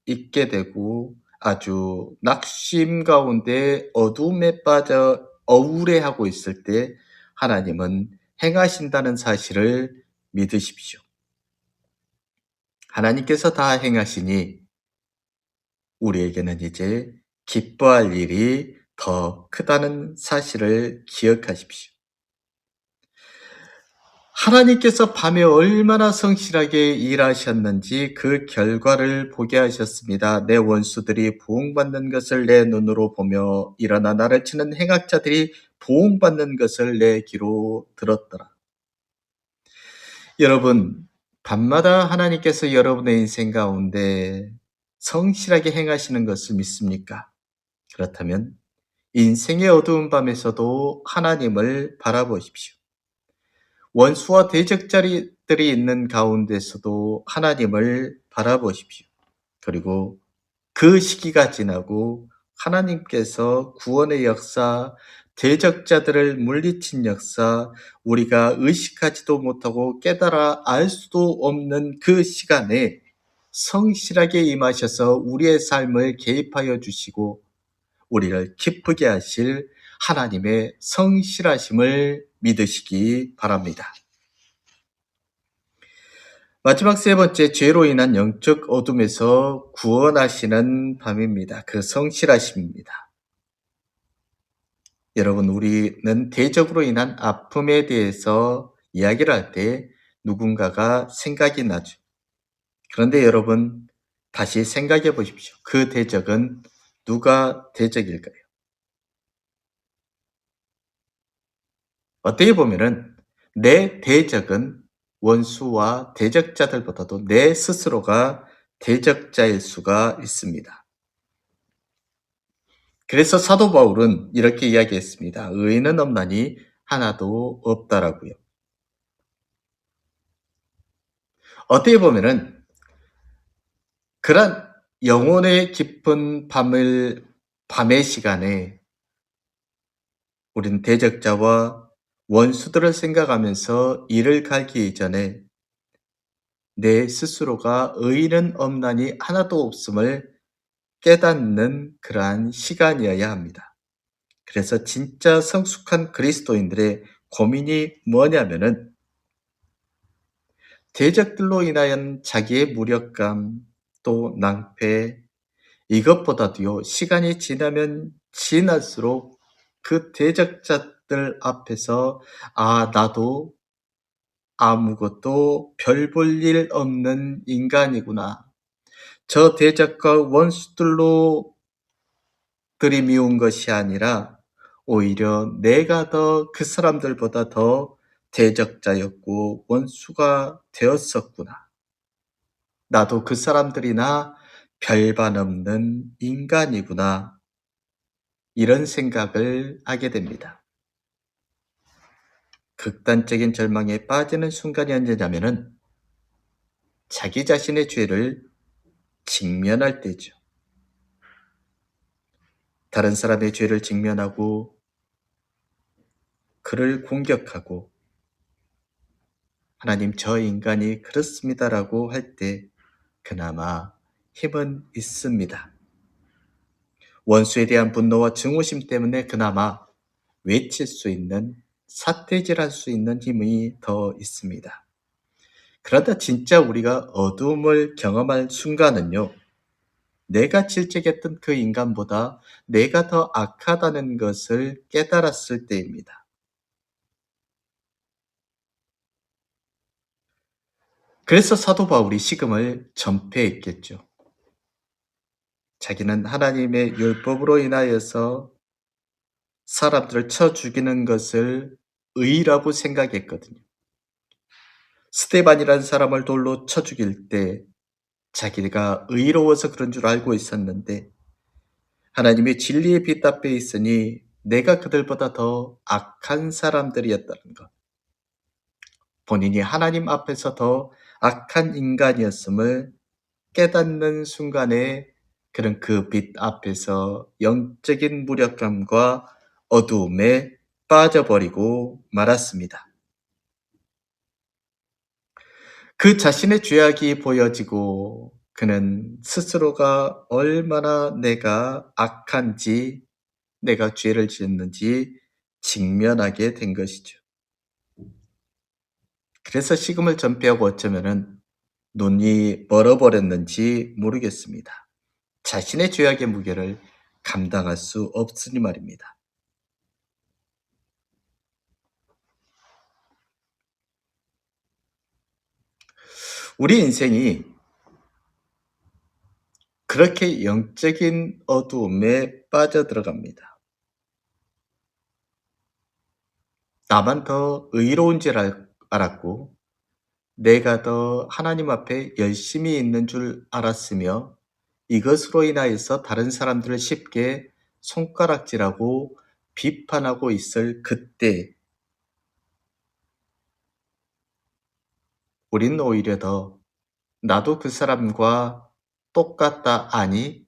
있게 되고 아주 낙심 가운데 어둠에 빠져 어울해하고 있을 때 하나님은 행하신다는 사실을 믿으십시오. 하나님께서 다 행하시니 우리에게는 이제 기뻐할 일이 더 크다는 사실을 기억하십시오. 하나님께서 밤에 얼마나 성실하게 일하셨는지 그 결과를 보게 하셨습니다. 내 원수들이 보응받는 것을 내 눈으로 보며 일어나 나를 치는 행악자들이 보응받는 것을 내 귀로 들었더라. 여러분, 밤마다 하나님께서 여러분의 인생 가운데 성실하게 행하시는 것을 믿습니까? 그렇다면 인생의 어두운 밤에서도 하나님을 바라보십시오. 원수와 대적자들이 있는 가운데서도 하나님을 바라보십시오. 그리고 그 시기가 지나고 하나님께서 구원의 역사, 대적자들을 물리친 역사, 우리가 의식하지도 못하고 깨달아 알 수도 없는 그 시간에 성실하게 임하셔서 우리의 삶을 개입하여 주시고 우리를 기쁘게 하실 하나님의 성실하심을 믿으시기 바랍니다. 마지막 세 번째, 죄로 인한 영적 어둠에서 구원하시는 밤입니다. 그 성실하심입니다. 여러분, 우리는 대적으로 인한 아픔에 대해서 이야기를 할 때 누군가가 생각이 나죠. 그런데 여러분, 다시 생각해 보십시오. 그 대적은 누가 대적일까요? 어떻게 보면은 내 대적은 원수와 대적자들보다도 내 스스로가 대적자일 수가 있습니다. 그래서 사도 바울은 이렇게 이야기했습니다. 의인은 없나니 하나도 없다라고요. 어떻게 보면은 그런 영혼의 깊은 밤의 시간에 우리는 대적자와 원수들을 생각하면서 이를 갈기 이전에 내 스스로가 의인은 없나니 하나도 없음을 깨닫는 그러한 시간이어야 합니다. 그래서 진짜 성숙한 그리스도인들의 고민이 뭐냐면은 대적들로 인하여 자기의 무력감 또 낭패 이것보다도요 시간이 지나면 지날수록 그 대적자들 앞에서 나도 아무것도 별 볼 일 없는 인간이구나. 저 대적과 원수들로 들이미운 것이 아니라 오히려 내가 더 그 사람들보다 더 대적자였고 원수가 되었었구나. 나도 그 사람들이나 별반 없는 인간이구나. 이런 생각을 하게 됩니다. 극단적인 절망에 빠지는 순간이 언제냐면은 자기 자신의 죄를 직면할 때죠. 다른 사람의 죄를 직면하고 그를 공격하고 하나님 저 인간이 그렇습니다라고 할 때 그나마 힘은 있습니다. 원수에 대한 분노와 증오심 때문에 그나마 외칠 수 있는 삿대질할 수 있는 힘이 더 있습니다. 그러다 진짜 우리가 어둠을 경험할 순간은요. 내가 질책했던 그 인간보다 내가 더 악하다는 것을 깨달았을 때입니다. 그래서 사도 바울이 식음을 전폐했겠죠. 자기는 하나님의 율법으로 인하여서 사람들을 쳐 죽이는 것을 의라고 생각했거든요. 스데반이라는 사람을 돌로 쳐 죽일 때 자기가 의로워서 그런 줄 알고 있었는데 하나님의 진리의 빛 앞에 있으니 내가 그들보다 더 악한 사람들이었다는 것. 본인이 하나님 앞에서 더 악한 인간이었음을 깨닫는 순간에 그런 그 빛 앞에서 영적인 무력감과 어두움에 빠져버리고 말았습니다. 그 자신의 죄악이 보여지고 그는 스스로가 얼마나 내가 악한지, 내가 죄를 지었는지 직면하게 된 것이죠. 그래서 식음을 전폐하고 어쩌면은 눈이 멀어버렸는지 모르겠습니다. 자신의 죄악의 무게를 감당할 수 없으니 말입니다. 우리 인생이 그렇게 영적인 어두움에 빠져들어갑니다. 나만 더 의로운 줄 알았고 내가 더 하나님 앞에 열심히 있는 줄 알았으며 이것으로 인하여서 다른 사람들을 쉽게 손가락질하고 비판하고 있을 그때 우리는 오히려 더 나도 그 사람과 똑같다 아니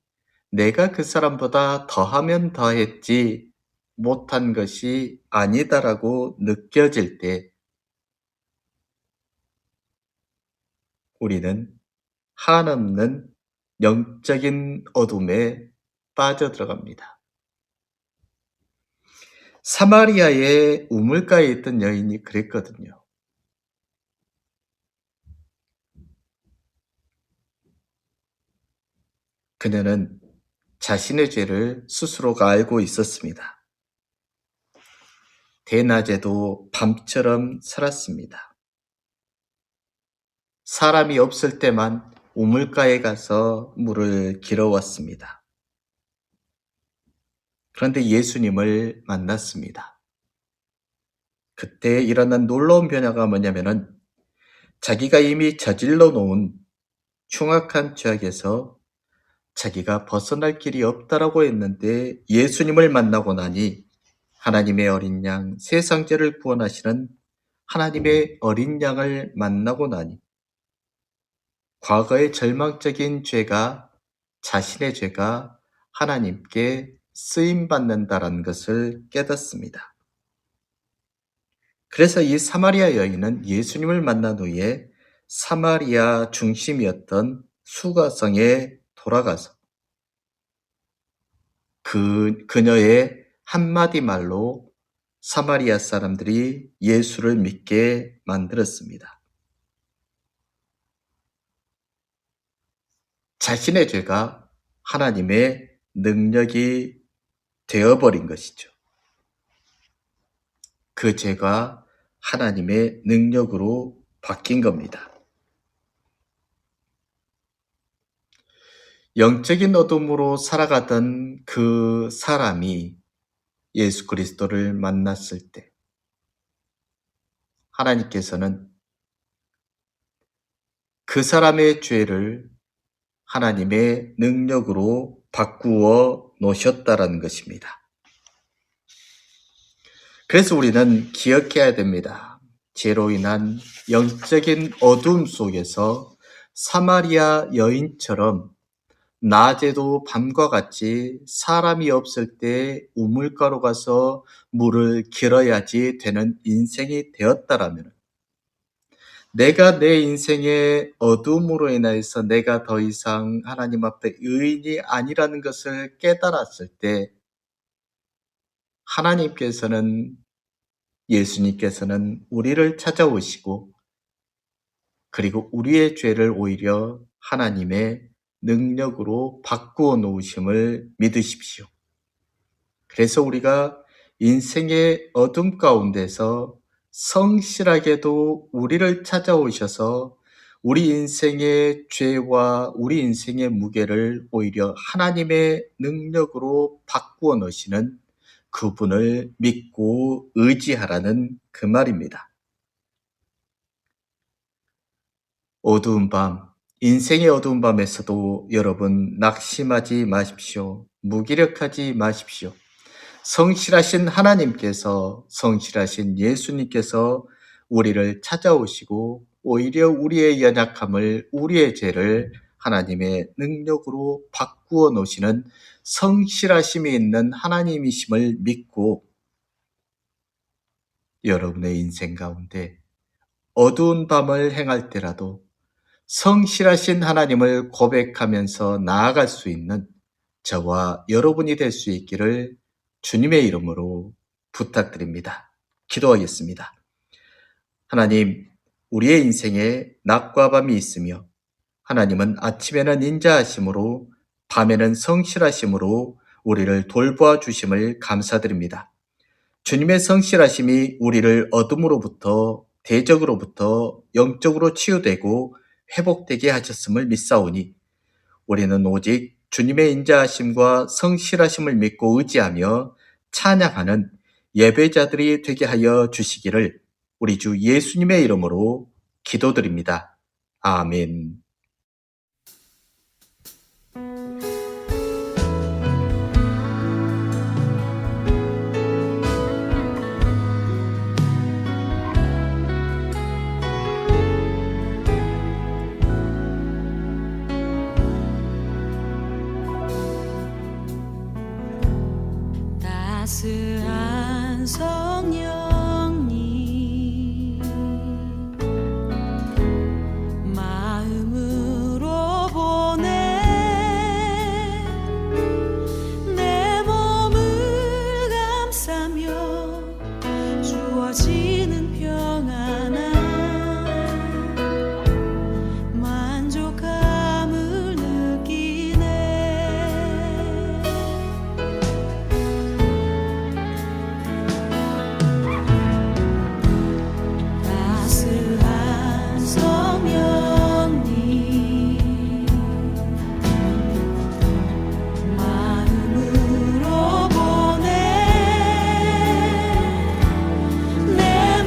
내가 그 사람보다 더하면 더했지 못한 것이 아니다라고 느껴질 때 우리는 한없는 영적인 어둠에 빠져들어갑니다. 사마리아의 우물가에 있던 여인이 그랬거든요. 그녀는 자신의 죄를 스스로가 알고 있었습니다. 대낮에도 밤처럼 살았습니다. 사람이 없을 때만 우물가에 가서 물을 길어왔습니다. 그런데 예수님을 만났습니다. 그때 일어난 놀라운 변화가 뭐냐면은 자기가 이미 저질러 놓은 흉악한 죄악에서 자기가 벗어날 길이 없다라고 했는데 예수님을 만나고 나니 하나님의 어린 양, 세상 죄를 구원하시는 하나님의 어린 양을 만나고 나니 과거의 절망적인 죄가 자신의 죄가 하나님께 쓰임받는다라는 것을 깨닫습니다. 그래서 이 사마리아 여인은 예수님을 만난 후에 사마리아 중심이었던 수가성에 돌아가서 그녀의 한마디 말로 사마리아 사람들이 예수를 믿게 만들었습니다. 자신의 죄가 하나님의 능력이 되어버린 것이죠. 그 죄가 하나님의 능력으로 바뀐 겁니다. 영적인 어둠으로 살아가던 그 사람이 예수 그리스도를 만났을 때 하나님께서는 그 사람의 죄를 하나님의 능력으로 바꾸어 놓으셨다라는 것입니다. 그래서 우리는 기억해야 됩니다. 죄로 인한 영적인 어둠 속에서 사마리아 여인처럼 낮에도 밤과 같이 사람이 없을 때 우물가로 가서 물을 길어야지 되는 인생이 되었다라면 내가 내 인생의 어둠으로 인해서 내가 더 이상 하나님 앞에 의인이 아니라는 것을 깨달았을 때 하나님께서는 예수님께서는 우리를 찾아오시고 그리고 우리의 죄를 오히려 하나님의 능력으로 바꾸어 놓으심을 믿으십시오. 그래서 우리가 인생의 어둠 가운데서 성실하게도 우리를 찾아오셔서 우리 인생의 죄와 우리 인생의 무게를 오히려 하나님의 능력으로 바꾸어 놓으시는 그분을 믿고 의지하라는 그 말입니다. 어두운 밤, 인생의 어두운 밤에서도 여러분 낙심하지 마십시오. 무기력하지 마십시오. 성실하신 하나님께서, 성실하신 예수님께서 우리를 찾아오시고 오히려 우리의 연약함을, 우리의 죄를 하나님의 능력으로 바꾸어 놓으시는 성실하심이 있는 하나님이심을 믿고 여러분의 인생 가운데 어두운 밤을 행할 때라도 성실하신 하나님을 고백하면서 나아갈 수 있는 저와 여러분이 될 수 있기를 주님의 이름으로 부탁드립니다. 기도하겠습니다. 하나님, 우리의 인생에 낮과 밤이 있으며 하나님은 아침에는 인자하심으로 밤에는 성실하심으로 우리를 돌보아 주심을 감사드립니다. 주님의 성실하심이 우리를 어둠으로부터 대적으로부터 영적으로 치유되고 회복되게 하셨음을 믿사오니 우리는 오직 주님의 인자하심과 성실하심을 믿고 의지하며 찬양하는 예배자들이 되게 하여 주시기를 우리 주 예수님의 이름으로 기도드립니다. 아멘. 따스한 성령님 마음으로 보내 내 몸을 감싸며 주어지는 평안한 만족감을 느끼네. 따스한 성령님 마음으로 보내 내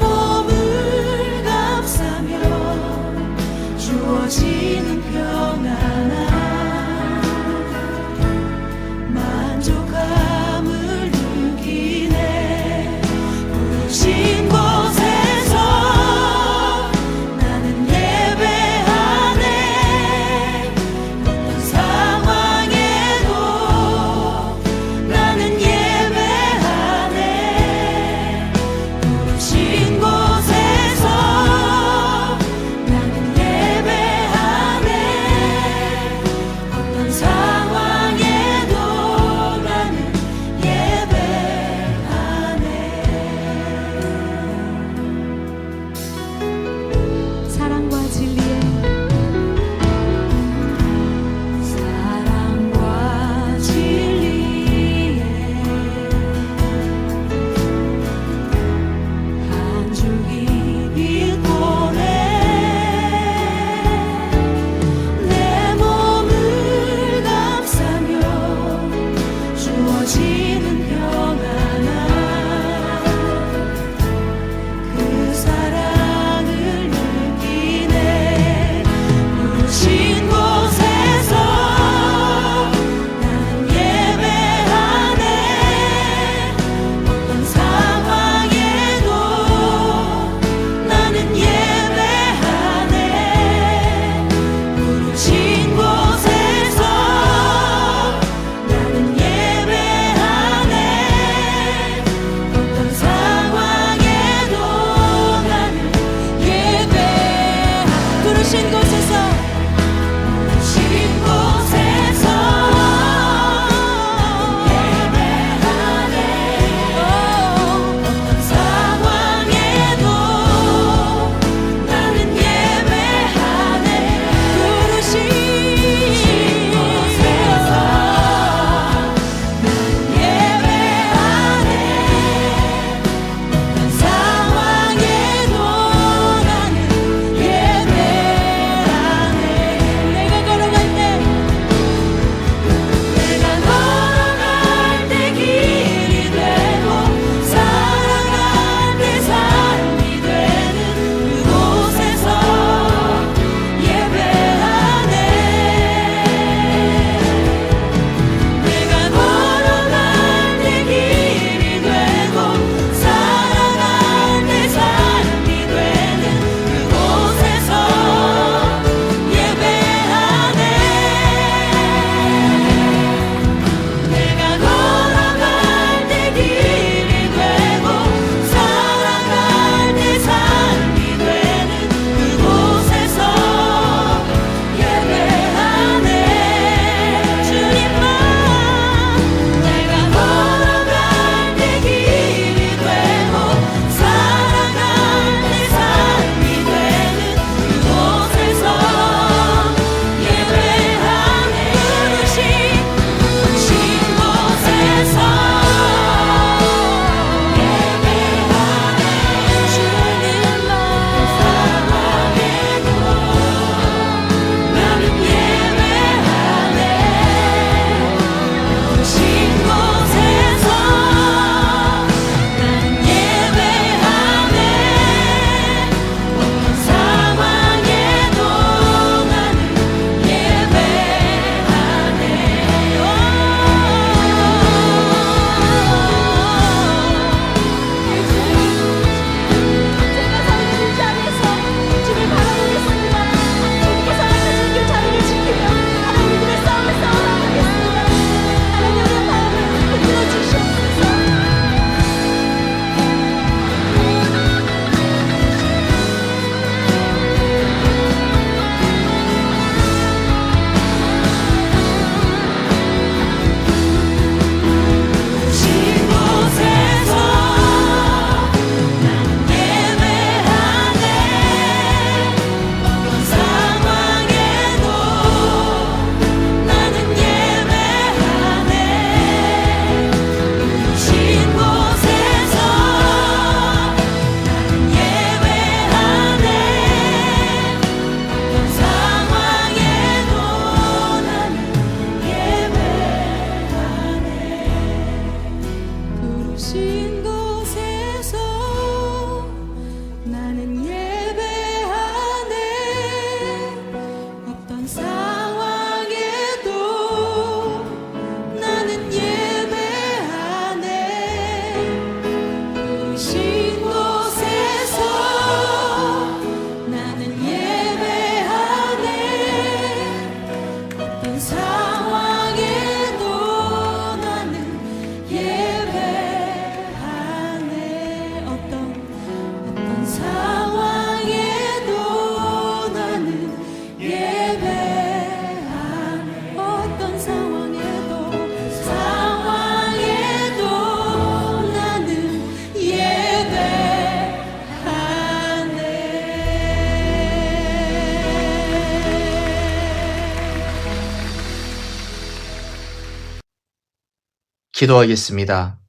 기도하겠습니다.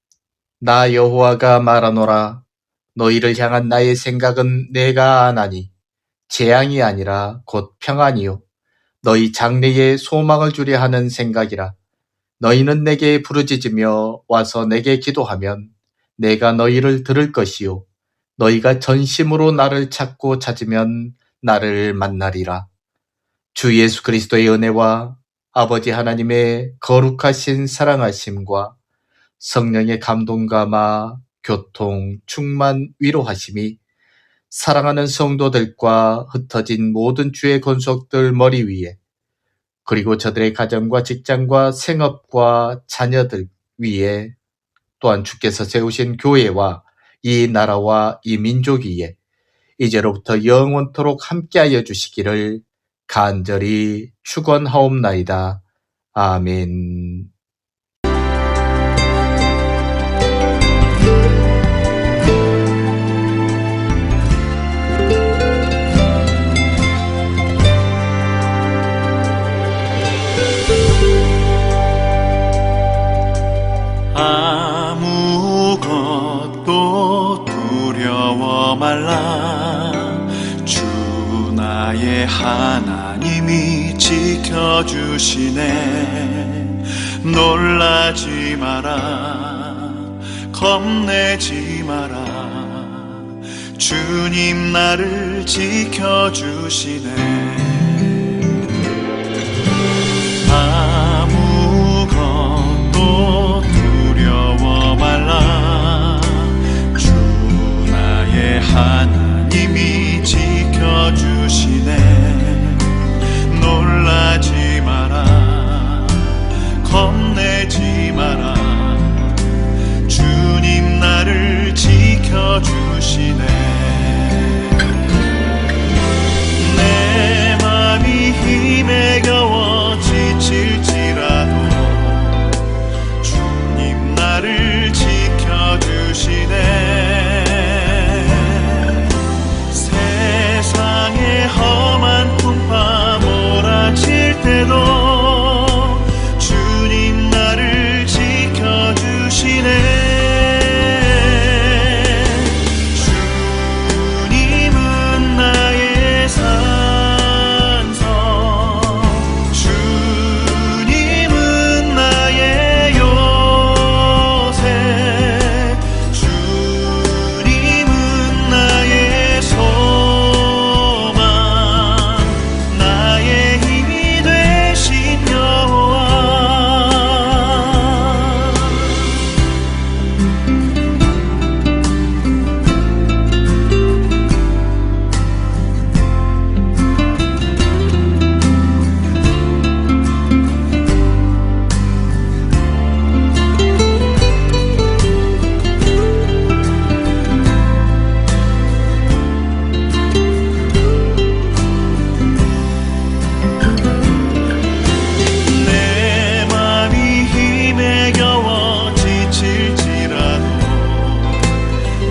나 여호와가 말하노라. 너희를 향한 나의 생각은 내가 아나니 재앙이 아니라 곧 평안이요 너희 장래에 소망을 주려 하는 생각이라. 너희는 내게 부르짖으며 와서 내게 기도하면 내가 너희를 들을 것이요 너희가 전심으로 나를 찾으면 나를 만나리라. 주 예수 그리스도의 은혜와 아버지 하나님의 거룩하신 사랑하심과 성령의 감동감화, 교통, 충만, 위로하심이 사랑하는 성도들과 흩어진 모든 주의 권속들 머리 위에 그리고 저들의 가정과 직장과 생업과 자녀들 위에 또한 주께서 세우신 교회와 이 나라와 이 민족 위에 이제로부터 영원토록 함께하여 주시기를 간절히 축원하옵나이다. 아멘. 아무것도 두려워 말라. 주 나의 하나님이 지켜주시네. 놀라지 마라. 겁내지 마라. 주님 나를 지켜주시네. 아무것도 두려워 말라. 주 나의 하나님이 지켜주시네. 놀라지 마라. 겁내지 마라. 주님 나를 지켜주시네. 내 맘이 힘에 겨워 지칠지라도 주님 나를 지켜주시네. 세상의 험한 풍파 몰아칠 때도 주님 나를 지켜주시네. 주님은 나의 산성, 주님은 나의 요새, 주님은 나의 소망, 나의 힘이 되신 여호와. 내 맘이 힘에 겨워 지칠지라도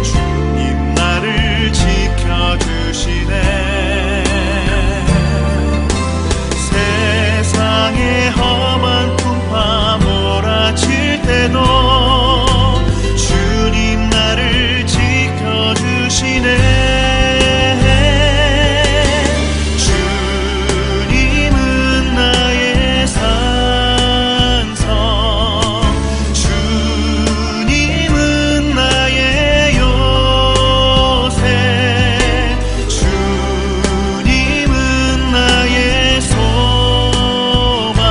주님 나를 지켜주시네. 세상의 험한 풍파 몰아칠 때도 주님 나를 지켜주시네. 주님은 나의 산성, 주님은 나의 요새, 주님은 나의 소망,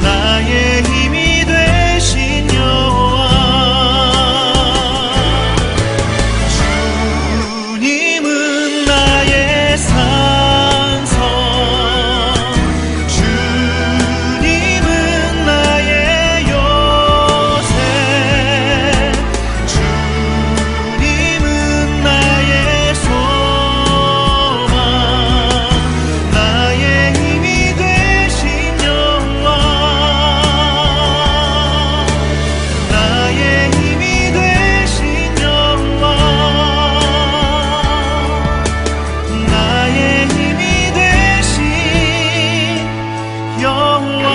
나의 힘이 되신 여호와. 주님은 나의 산성, 주님은 나의 요새, 주님은 나의 소망, 나의 힘이 되신 여호와. 나의 힘이 되신 여호와. 나의 힘이 되신 여호와.